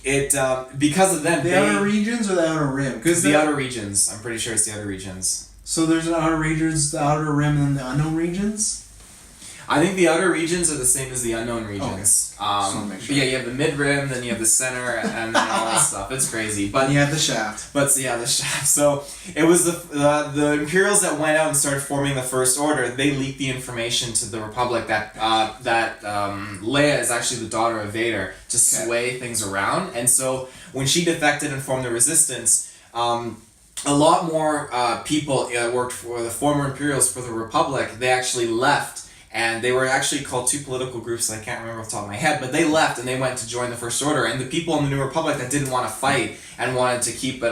Because of them, the outer regions or the outer rim? Because the outer regions. I'm pretty sure it's the outer regions. So there's an outer regions, the outer rim, and the unknown regions? I think the outer regions are the same as the unknown regions. Okay. But yeah, you have the mid-rim, then you have the center, and then all that stuff. It's crazy. But you have the shaft. But yeah, the shaft. So it was the Imperials that went out and started forming the First Order. They leaked the information to the Republic that Leia is actually the daughter of Vader to sway things around. And so when she defected and formed the Resistance, a lot more people worked for the former Imperials for the Republic. They actually left. And they were actually called two political groups that I can't remember off the top of my head, but they left and they went to join the First Order. And the people in the New Republic that didn't want to fight and wanted to keep the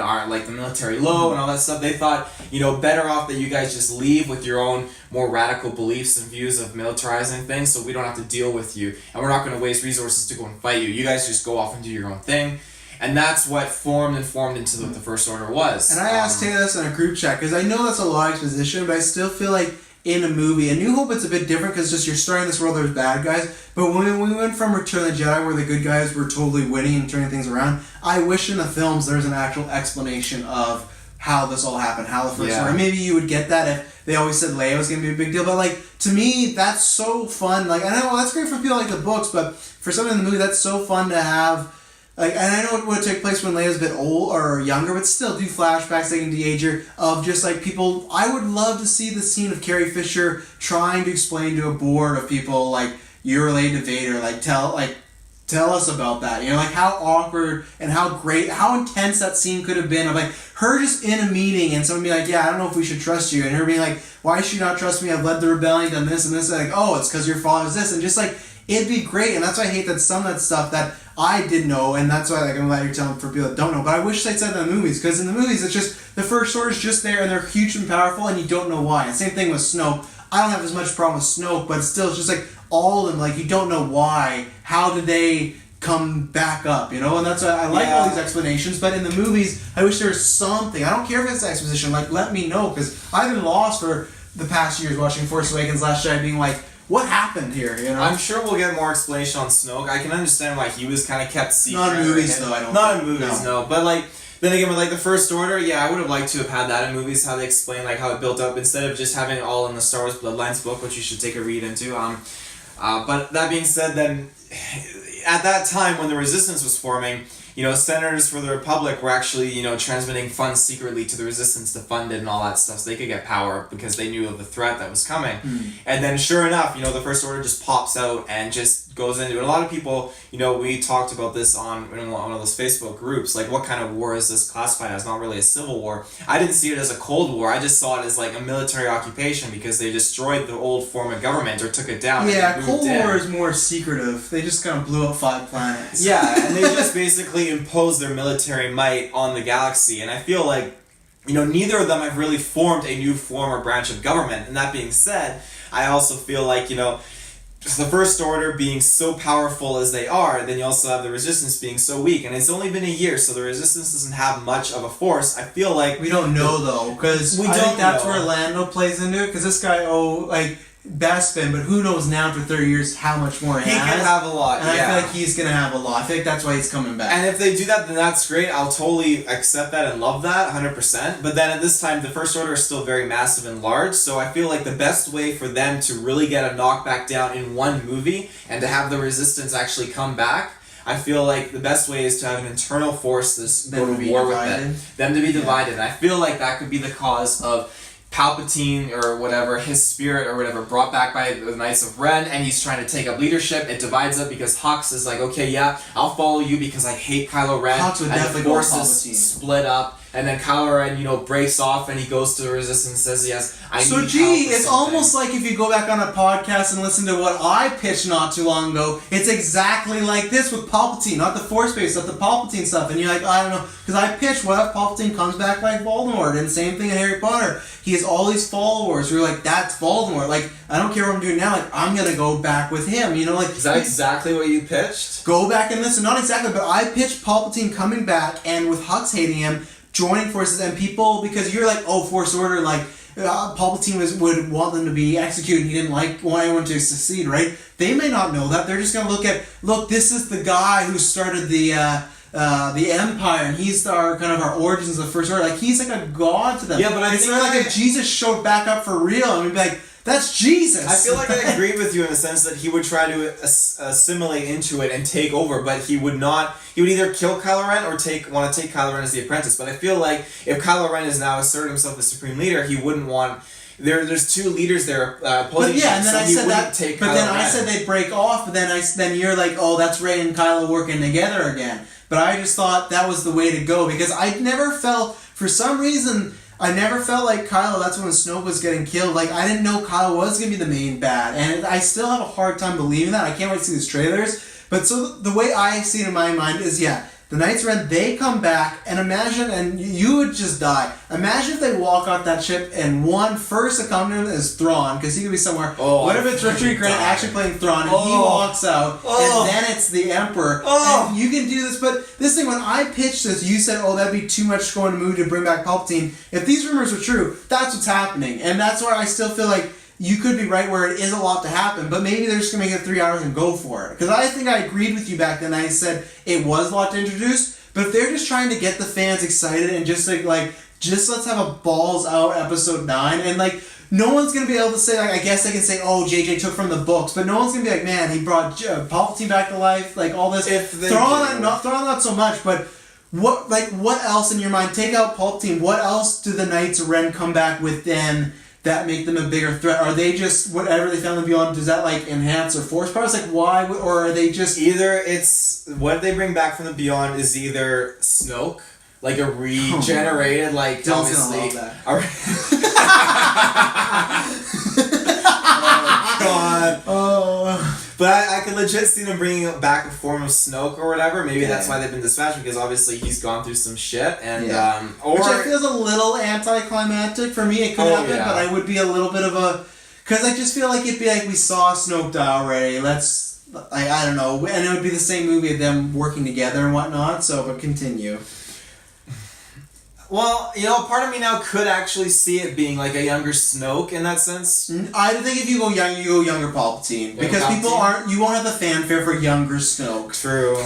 military low and all that stuff, they thought, you know, better off that you guys just leave with your own more radical beliefs and views of militarizing things, so we don't have to deal with you. And we're not going to waste resources to go and fight you. You guys just go off and do your own thing. And that's what formed into what the First Order was. And I asked Taylor this in a group chat, because I know that's a lot of exposition, but I still feel like in a movie, A New Hope, it's a bit different because just you're starting this world, there's bad guys. But when we went from Return of the Jedi, where the good guys were totally winning and turning things around, I wish in the films there's an actual explanation of how this all happened, how the First Order. Maybe you would get that if they always said Leia was going to be a big deal. But like to me, that's so fun. Like I know that's great for people like the books, but for something in the movie, that's so fun to have. Like, and I know it would take place when Leia's a bit old or younger, but still do flashbacks, they can de-age her, of just like people. I would love to see the scene of Carrie Fisher trying to explain to a board of people like you're related to Vader. Like tell us about that. You know, like how awkward and how great, how intense that scene could have been of like her just in a meeting and someone be like, yeah, I don't know if we should trust you, and her being like, why should you not trust me? I've led the rebellion, done this and this. And like, oh, it's because your father's this, and just like it'd be great. And that's why I hate that some of that stuff that I didn't know, and that's why like I'm glad you're telling for people that don't know. But I wish they'd said that in the movies, because in the movies it's just the First Order's just there and they're huge and powerful and you don't know why. And same thing with Snoke. I don't have as much problem with Snoke, but still it's just like all of them, like you don't know why. How did they come back up, you know? And that's why I like all these explanations, but in the movies I wish there was something. I don't care if it's exposition, like let me know, because I've been lost for the past years watching Force Awakens, Last Jedi, being like, what happened here, you know? I'm sure we'll get more explanation on Snoke. I can understand why he was kind of kept secret. Not in movies, though, I don't Not in movies, no. But, like, then again, with, like, the First Order, yeah, I would have liked to have had that in movies, how they explain, like, how it built up, instead of just having it all in the Star Wars Bloodlines book, which you should take a read into. But that being said, then, at that time, when the Resistance was forming, you know, senators for the Republic were actually, you know, transmitting funds secretly to the Resistance to fund it and all that stuff, so they could get power because they knew of the threat that was coming. And then, sure enough, you know, the First Order just pops out and just goes into it. A lot of people, you know, we talked about this in one of those Facebook groups, like, what kind of war is this classified as? Not really a civil war. I didn't see it as a Cold War. I just saw it as, like, a military occupation because they destroyed the old form of government or took it down. Yeah, Cold War is more secretive. They just kind of blew up 5 planets. Yeah, and they just basically impose their military might on the galaxy, and I feel like, you know, neither of them have really formed a new form or branch of government. And that being said, I also feel like, you know, the First Order being so powerful as they are, then you also have the Resistance being so weak, and it's only been a year, so the Resistance doesn't have much of a force. I feel like we don't know though, because I think that's where Lando plays into it, because this guy, Bespin, but who knows now after 30 years how much more he has. He could have a lot, and I feel like he's going to have a lot. I think that's why he's coming back. And if they do that, then that's great. I'll totally accept that and love that, 100%. But then at this time, the First Order is still very massive and large, so I feel like the best way for them to really get a knockback down in one movie and to have the Resistance actually come back, I feel like the best way is to have an internal force that's go to war with them. Them to be divided. And I feel like that could be the cause of Palpatine or whatever, his spirit or whatever, brought back by the Knights of Ren, and he's trying to take up leadership. It divides up because Hux is like, okay, yeah, I'll follow you because I hate Kylo Ren. Hux would and definitely the go Force is split up. And then Kylo Ren, breaks off and he goes to the Resistance and says, yes, I need help with it's something. almost like if you go back on a podcast and listen to what I pitched not too long ago, it's exactly like this with Palpatine, not the Force base, not the Palpatine stuff. And you're like, I don't know, because I pitched, what if Palpatine comes back like Voldemort? And same thing in Harry Potter. He has all these followers who are like, that's Voldemort. Like, I don't care what I'm doing now, like, I'm going to go back with him, like... Is that exactly what you pitched? Go back and listen. Not exactly, but I pitched Palpatine coming back and with Hux hating him, joining forces, and people, because you're like, oh, Force Order, like, Palpatine would want them to be executed, he didn't want anyone to succeed, right? They may not know that. They're just going to look, this is the guy who started the Empire, and he's our origins of the First Order. Like, he's like a god to them. Yeah, but I it's think not like if Jesus showed back up for real, and we'd be like, that's Jesus. I feel like I agree with you in the sense that he would try to assimilate into it and take over, but he would not. He would either kill Kylo Ren or want to take Kylo Ren as the apprentice. But I feel like if Kylo Ren is now asserted himself as supreme leader, he wouldn't want. There's two leaders there opposing. But yeah, and then I said that. Take but Kylo then Ren. I said they'd break off. But then you're like, oh, that's Rey and Kylo working together again. But I just thought that was the way to go because I never felt, for some reason. I never felt like Kylo, that's when Snoke was getting killed. Like, I didn't know Kylo was going to be the main bad. And I still have a hard time believing that. I can't wait to see these trailers. But so the way I see it in my mind is, the Knights of Ren, they come back, and imagine, and you would just die. Imagine if they walk off that ship, and one first accompaniment is Thrawn, because he could be somewhere. Oh, what if it's Richard Grant actually playing Thrawn, and he walks out, and then it's the Emperor. And you can do this, but this thing, when I pitched this, you said, that'd be too much going to movie to bring back Palpatine. If these rumors were true, that's what's happening. And that's where I still feel like you could be right where it is a lot to happen, but maybe they're just going to make it 3 hours and go for it. Because I think I agreed with you back then. I said it was a lot to introduce, but if they're just trying to get the fans excited and just just let's have a balls out episode 9, and no one's going to be able to say, I guess they can say, JJ took from the books, but no one's going to be like, man, he brought Palpatine back to life, all this. Thrawn not so much, but what else in your mind? Take out Palpatine, what else do the Knights of Ren come back with then that make them a bigger threat? Are they just whatever they found in Beyond? Does that enhance their force powers? Why? Or are they just either it's what they bring back from the Beyond is either Snoke, a regenerated, obviously. Love that. Oh God. Oh. But I could legit see them bringing back a form of Snoke or whatever. Maybe that's why they've been dispatched, because obviously he's gone through some shit. And which I feel is a little anticlimactic for me. It could happen, but I would be a little bit of a... Because I just feel like it'd be like, we saw Snoke die already. I don't know. And it would be the same movie of them working together and whatnot. But continue. Well, part of me now could actually see it being a younger Snoke in that sense. I think if you go young, you go younger Palpatine. Because people you won't have the fanfare for younger Snoke. True.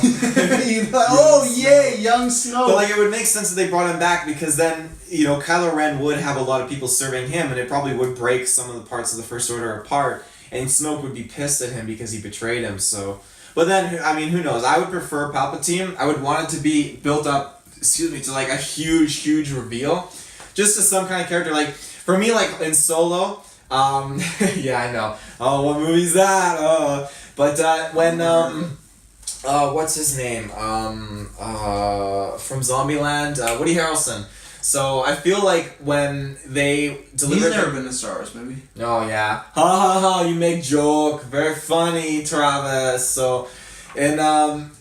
Yay, young Snoke. But it would make sense that they brought him back, because then, Kylo Ren would have a lot of people serving him, and it probably would break some of the parts of the First Order apart, and Snoke would be pissed at him because he betrayed him, so... But then, who knows? I would prefer Palpatine. I would want it to be built up to a huge reveal, just as some kind of character. For me, in Solo, yeah, I know. Oh, what movie's that? But when what's his name? From Zombieland, Woody Harrelson. So I feel like when they delivered... He's never been in a Star Wars movie. Oh yeah, ha ha ha! You make joke, very funny, Travis. So. And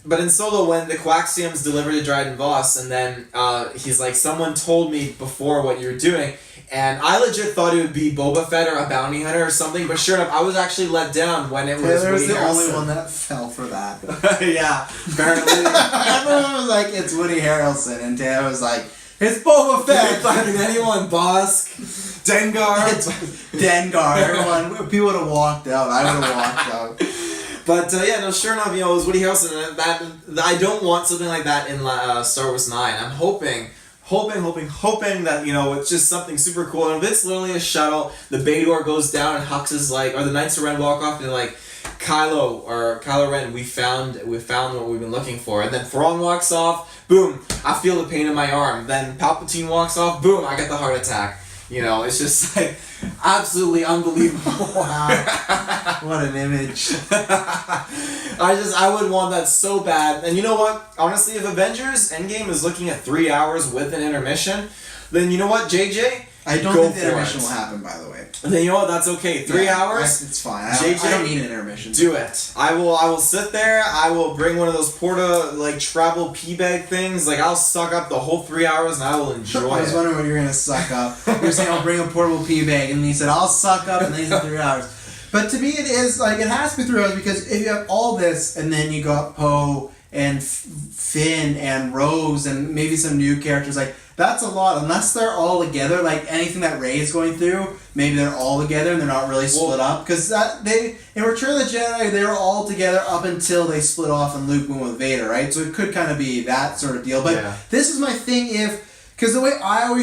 but in Solo, when the Coaxium's delivered to Dryden Voss, and then he's like, someone told me before what you were doing, and I legit thought it would be Boba Fett or a bounty hunter or something, but sure enough, I was actually let down when it was Woody Harrelson. the only one that fell for that. Yeah, apparently. Everyone was like, it's Woody Harrelson, and Taylor was like, it's Boba Fett! Anyone, Bosk, Dengar. Dengar. Everyone, people would have walked out. I would have walked out. But sure enough, it was Woody Harrelson, and that I don't want something like that in Star Wars 9. I'm hoping that it's just something super cool. And if it's literally a shuttle, the bay door goes down, and Hux is or the Knights of Ren walk off, and they're Kylo Ren, we found what we've been looking for. And then Thrawn walks off, boom, I feel the pain in my arm. Then Palpatine walks off, boom, I get the heart attack. You know, it's just like absolutely unbelievable. Wow. What an image. I would want that so bad. And you know what? Honestly, if Avengers Endgame is looking at 3 hours with an intermission, then you know what, JJ? I don't think the intermission will happen, by the way. Then you know what? That's okay. 3 hours. It's fine. I don't need an intermission. Do it. I will sit there. I will bring one of those travel pee bag things. Like I'll suck up the whole 3 hours and I will enjoy it. I was wondering what you're gonna suck up. You're saying I'll bring a portable pee bag, and he said I'll suck up, and then he said 3 hours. But to me, it is like it has to be 3 hours because if you have all this, and then you got Poe and Finn and Rose and maybe some new characters, like that's a lot. Unless they're all together, like anything that Rey is going through, maybe they're all together and they're not really split up. Because in Return of the Jedi, they were all together up until they split off and Luke went with Vader, right? So it could kind of be that sort of deal. But this is my thing because the way I'm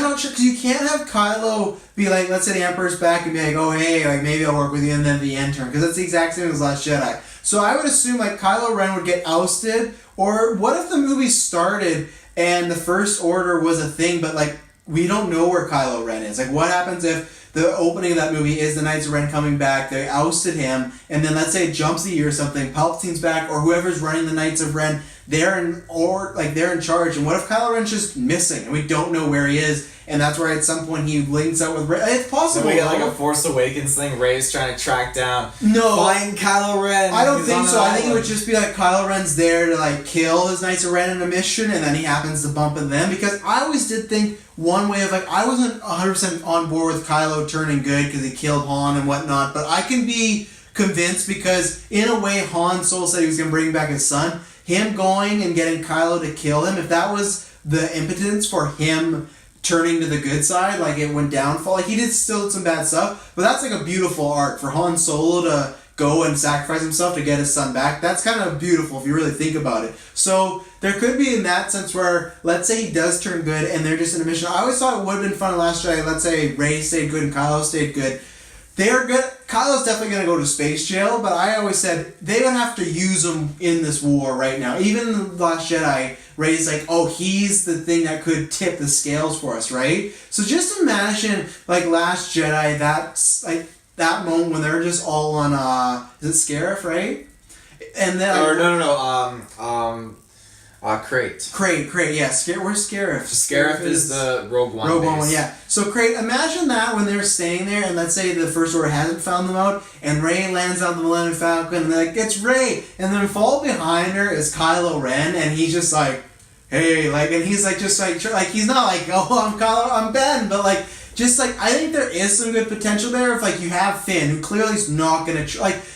not sure, because you can't have Kylo be like, let's say the Emperor's back and be like, oh hey, like maybe I'll work with you, and then the end turn, because that's the exact same as Last Jedi. So I would assume like Kylo Ren would get ousted, or what if the movie started and the First Order was a thing, but like we don't know where Kylo Ren is? Like what happens if the opening of that movie is the Knights of Ren coming back, they ousted him, and then let's say it jumps a year or something, Palpatine's back, or whoever's running the Knights of Ren, they're in charge, and what if Kylo Ren's just missing and we don't know where he is, and that's where at some point he links up with Rey? It's possible. So we get like a Force Awakens thing. Rey's trying to track down. No, find Kylo Ren. I don't think so. I think it would just be like Kylo Ren's there to like kill his Knights of Ren in a mission, and then he happens to bump into them. Because I always did think one way of like I wasn't 100% on board with Kylo turning good because he killed Han and whatnot, but I can be convinced because in a way Han Solo said he was going to bring back his son. Him going and getting Kylo to kill him, if that was the impotence for him turning to the good side, like it went downfall, like he did still some bad stuff, but that's like a beautiful arc for Han Solo to go and sacrifice himself to get his son back. That's kind of beautiful if you really think about it. So there could be in that sense where, let's say he does turn good and they're just in a mission. I always thought it would have been fun in Last Jedi. Let's say Rey stayed good and Kylo stayed good. They're good. Kylo's definitely going to go to space jail, but I always said they would have to use him in this war right now. Even in The Last Jedi, Rey's like, oh, he's the thing that could tip the scales for us, right? So just imagine, like, Last Jedi, that's, like, that moment when they're just all on, is it Scarif, right? And then... Or, no, Crate. Crate, yeah. Where's Scarif? Scarif is the Rogue One base. Yeah. So Crate, imagine that when they're staying there, and let's say the First Order hasn't found them out, and Rey lands on the Millennium Falcon, and they're like, it's Rey! And then fall behind her is Kylo Ren, and he's just like, hey, like, and he's like, just like, he's not like, oh, I'm Kylo, I'm Ben, but like, just like, I think there is some good potential there if like you have Finn, who clearly is not gonna,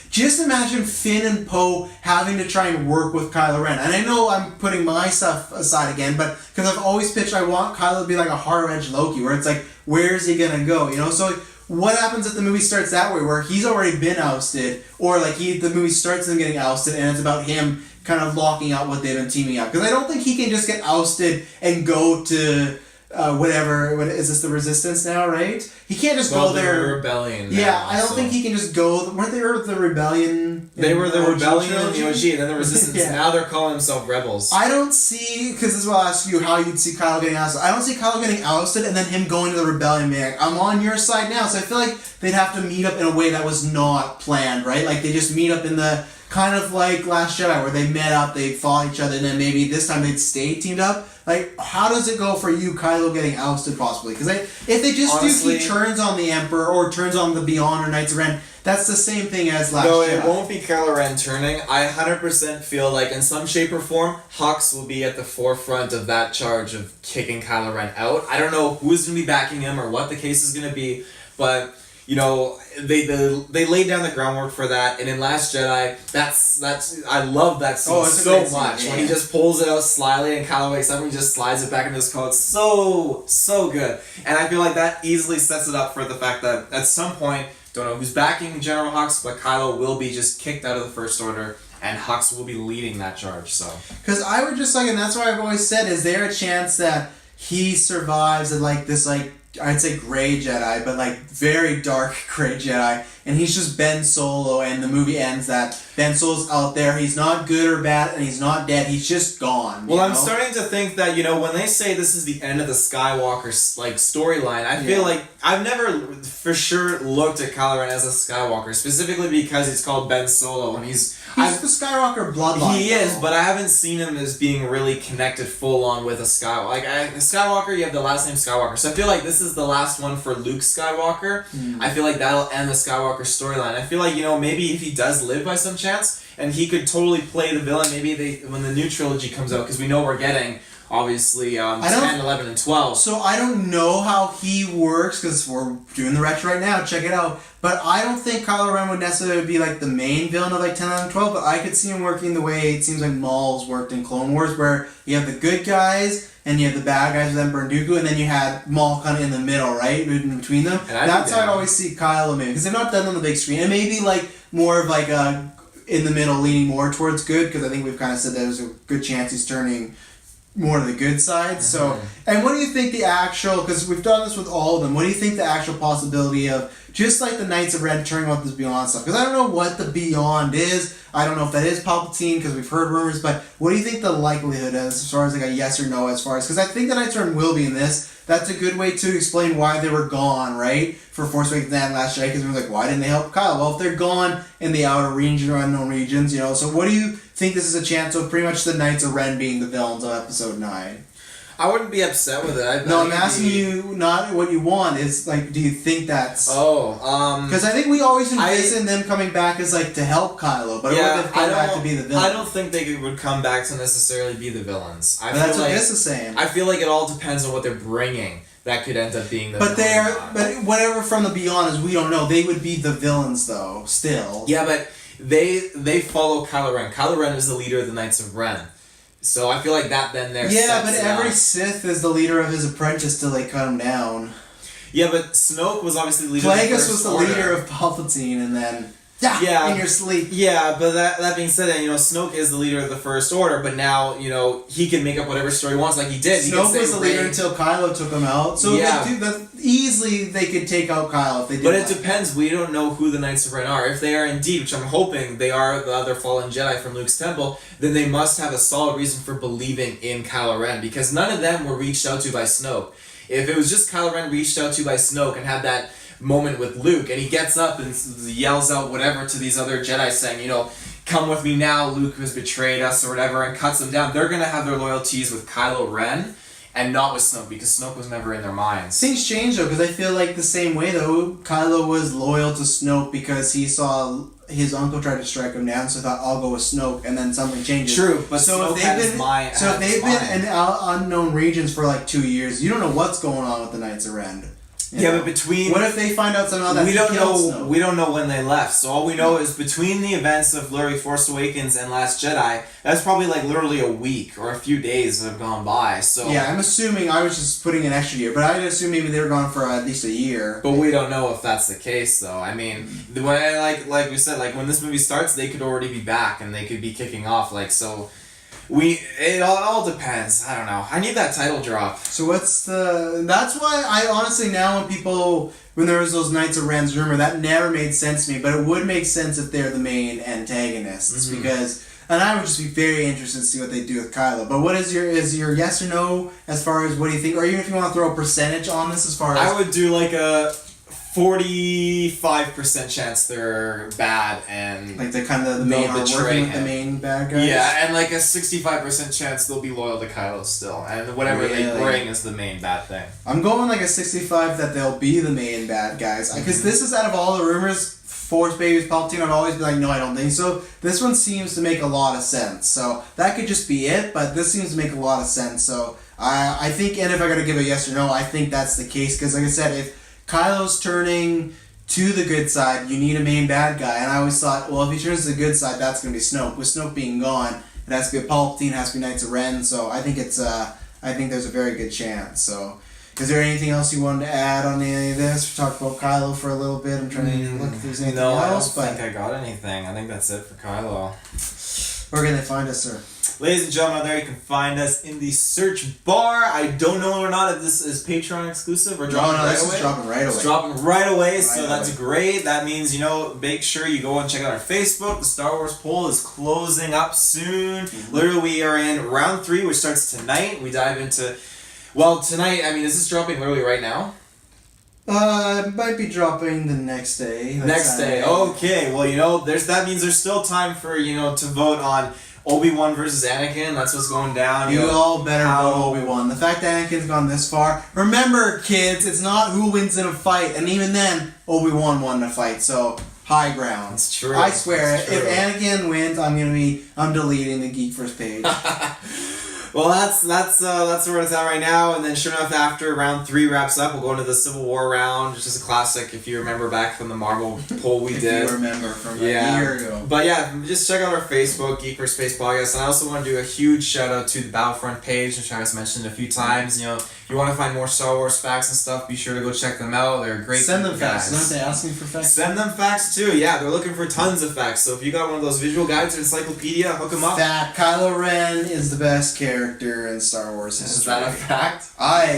just imagine Finn and Poe having to try and work with Kylo Ren. And I know I'm putting my stuff aside again, but because I've always pitched I want Kylo to be like a hard-edged Loki, where it's like, where's he gonna go? You know, so like, what happens if the movie starts that way, where he's already been ousted, or like the movie starts him getting ousted, and it's about him kind of locking out what they've been teaming out? Because I don't think he can just get ousted and go to whatever. What is this? The Resistance now, right? He can't just go there. The Rebellion. Yeah, I don't think he can just go. Weren't they the Rebellion? They were the Rebellion in the OG, and then the Resistance. Yeah. Now they're calling themselves Rebels. I don't see, because this is what I'll ask you, how you'd see Kylo getting ousted. I don't see Kylo getting ousted and then him going to the Rebellion being like, I'm on your side now. So I feel like they'd have to meet up in a way that was not planned, right? Like they just meet up in the kind of like Last Jedi, where they met up, they fought each other, and then maybe this time they'd stay teamed up. Like, how does it go for you, Kylo getting ousted possibly? Because if they just honestly, do, he turns on the Emperor or turns on the Beyond or Knights of Ren, that's the same thing as Last Jedi. No, it won't be Kylo Ren turning. I 100% feel like in some shape or form, Hux will be at the forefront of that charge of kicking Kylo Ren out. I don't know who's going to be backing him or what the case is going to be, but... You know, they laid down the groundwork for that, and in Last Jedi, that's I love that scene so much. When he just pulls it out slyly and Kylo wakes up and he just slides it back into his coat. So good. And I feel like that easily sets it up for the fact that at some point, don't know who's backing General Hux, but Kylo will be just kicked out of the First Order, and Hux will be leading that charge. So, because I would just like, and that's why I've always said, is there a chance that he survives and like this like I'd say gray Jedi, but like very dark gray Jedi, and he's just Ben Solo, and the movie ends that Ben Solo's out there, he's not good or bad, and he's not dead, he's just gone. Well, I'm starting to think that, when they say this is the end of the Skywalker storyline, I feel like I've never for sure looked at Kylo Ren as a Skywalker, specifically because he's called Ben Solo, and he's the Skywalker bloodline. He is, but I haven't seen him as being really connected full on with a Skywalker. Like, Skywalker, you have the last name Skywalker, so I feel like this is the last one for Luke Skywalker. I feel like that'll end the Skywalker storyline. I feel like, maybe if he does live by some chance, and he could totally play the villain, maybe when the new trilogy comes out, because we know we're getting, obviously, 10, 11, and 12. So I don't know how he works, because we're doing the retro right now, check it out. But I don't think Kylo Ren would necessarily be like the main villain of like 10, 11, 12, but I could see him working the way it seems like Maul's worked in Clone Wars, where you have the good guys, and you have the bad guys with Emperor Dooku, and then you had Maul kind of in the middle, right? In between them. That's how I'd always see Kylo maybe, because they're not done on the big screen. And maybe like more of like a in the middle, leaning more towards good, because I think we've kind of said there's a good chance he's turning more to the good side. So, and what do you think the actual, because we've done this with all of them, what do you think the actual possibility of just like the Knights of Ren turning out this Beyond stuff? Because I don't know what the Beyond is. I don't know if that is Palpatine, because we've heard rumors, but what do you think the likelihood is as far as like a yes or no, as far as, because I think the Knights of Ren will be in this. That's a good way to explain why they were gone, right? For Force Awakens and Last Jedi, because we were like, why didn't they help Kyle? Well, if they're gone in the outer region or unknown regions, so what do you think this is a chance of pretty much the Knights of Ren being the villains of Episode 9? I wouldn't be upset with it. I'm asking you not what you want. It's like, do you think that's... Because I think we always envision them coming back as like to help Kylo, but what if they come back to be the villain? I don't think they would come back to necessarily be the villains. That's what this is saying. I feel like it all depends on what they're bringing. That could end up being the villain. But whatever from the Beyond is, we don't know. They would be the villains though, still. Yeah, but they follow Kylo Ren. Kylo Ren is the leader of the Knights of Ren. So I feel like that then they're but every Sith is the leader of his apprentice till they cut him down. Yeah, but Snoke was obviously the leader of the Plagueis First was the Order. leader of Palpatine, and then... in your sleep. Yeah, but that being said, Snoke is the leader of the First Order, but now, he can make up whatever story he wants, like he did. Snoke was the leader until Kylo took him out. So easily they could take out Kylo if they did. But it depends. We don't know who the Knights of Ren are. If they are indeed, which I'm hoping they are the other fallen Jedi from Luke's temple, then they must have a solid reason for believing in Kylo Ren, because none of them were reached out to by Snoke. If it was just Kylo Ren reached out to by Snoke and had that moment with Luke, and he gets up and yells out whatever to these other Jedi saying, come with me now, Luke has betrayed us or whatever, and cuts them down, they're going to have their loyalties with Kylo Ren and not with Snoke, because Snoke was never in their minds. Things change though, because I feel like the same way though, Kylo was loyal to Snoke because he saw his uncle tried to strike him down, so I thought I'll go with Snoke, and then something changes. True, but Snoke if they've been in unknown regions for like 2 years, you don't know what's going on with the Knights of Ren. But between... What if they find out somehow that we don't know when they left, so all we know is between the events of literally Force Awakens and Last Jedi, that's probably like literally a week or a few days that have gone by, so... Yeah, I'm assuming, I was just putting an extra year, but I'd assume maybe they were gone for at least a year. But we don't know if that's the case, though. I mean, like we said, like when this movie starts, they could already be back, and they could be kicking off, so... It all depends. I don't know. I need that title drop. So that's why I honestly now when there was those Knights of Ren's rumor, that never made sense to me, but it would make sense if they're the main antagonists, because, and I would just be very interested to see what they do with Kylo. But what is your yes or no as far as what do you think, or even if you want to throw a percentage on this as far as... I would do like a 45% chance they're bad and like they're kind of the main are working with the main bad guys. Yeah, and like a 65% chance they'll be loyal to Kylo still, and whatever they bring is the main bad thing. I'm going like a 65 that they'll be the main bad guys, because this is out of all the rumors. Force Babies, Palpatine, I've always been like, no, I don't think so. This one seems to make a lot of sense. So that could just be it, but this seems to make a lot of sense. So I think, and if I got to give a yes or no, I think that's the case, because like I said, if Kylo's turning to the good side, you need a main bad guy. And I always thought, well, if he turns to the good side, that's going to be Snoke. With Snoke being gone, it has to be a Palpatine, it has to be Knights of Ren. So I think there's a very good chance. So is there anything else you wanted to add on any of this? We talked about Kylo for a little bit. I'm trying to look if there's anything else. I don't think I got anything. I think that's it for Kylo. Where can they find us, sir? ladies and gentlemen out there, you can find us in the search bar. I don't know or not if this is Patreon exclusive or dropping right away. It's dropping right away. It's dropping right away, so that's great. That means, make sure you go and check out our Facebook. The Star Wars poll is closing up soon. Literally, we are in round 3, which starts tonight. We dive into... Well, tonight, is this dropping literally right now? It might be dropping the next day. Next day. Okay. Well, that means there's still time for, to vote on Obi-Wan versus Anakin. That's what's going down. You all better vote Obi-Wan. The fact that Anakin's gone this far. Remember, kids, it's not who wins in a fight. And even then, Obi-Wan won the fight. So, high ground. It's true. I swear, if Anakin wins, I'm deleting the Geek First page. Well, that's where it's at right now, and then sure enough, after round 3 wraps up, we'll go into the Civil War round, which is a classic if you remember back from the Marvel poll we did. If you remember from a year ago. But yeah, just check out our Facebook, Geek for Space Podcast, and I also want to do a huge shout out to the Battlefront page, which I just mentioned a few times. If you want to find more Star Wars facts and stuff, be sure to go check them out. They're great. Send them facts. Aren't they asking for facts? Send them facts too. Yeah, they're looking for tons of facts. So if you got one of those visual guides or encyclopedia, hook them up. Kylo Ren is the best character in Star Wars history. Is that a fact?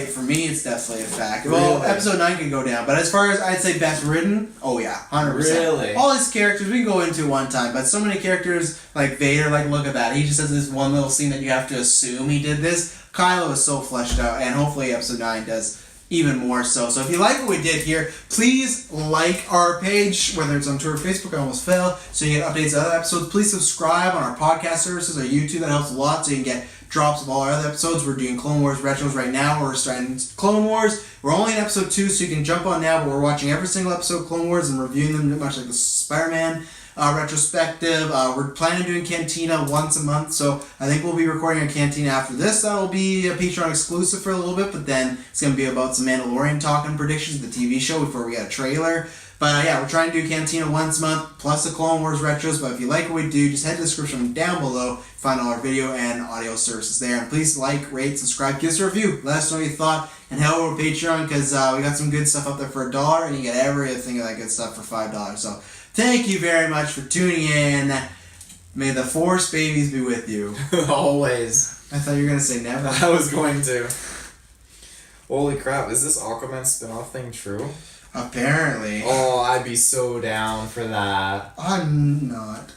For me, it's definitely a fact. Really? Well, episode 9 can go down, but as far as I'd say best written, oh yeah, 100%. Really? All these characters we can go into one time, but so many characters like Vader, look at that. He just has this one little scene that you have to assume he did this. Kylo is so fleshed out, and hopefully episode 9 does even more so. So if you like what we did here, please like our page, whether it's on Twitter or Facebook. I almost fell. So you get updates of other episodes. Please subscribe on our podcast services or YouTube. That helps a lot, so you can get drops of all our other episodes. We're doing Clone Wars retros right now. We're starting Clone Wars. We're only in episode 2, so you can jump on now, but we're watching every single episode of Clone Wars and reviewing them much like the Spider-Man retrospective. We're planning on doing Cantina once a month, so I think we'll be recording a Cantina after this. That'll be a Patreon exclusive for a little bit, but then it's going to be about some Mandalorian talk and predictions of the TV show before we get a trailer. But yeah, we're trying to do Cantina once a month, plus the Clone Wars retros. But if you like what we do, just head to the description down below, find all our video and audio services there. And please like, rate, subscribe, give us a review. Let us know what you thought. And head over to Patreon, because we got some good stuff up there for $1, and you get everything of that good stuff for $5. So thank you very much for tuning in. May the Force babies be with you. Always. I thought you were going to say never. I was going to. Holy crap, is this Aquaman spin-off thing true? Apparently. Oh, I'd be so down for that. I'm not.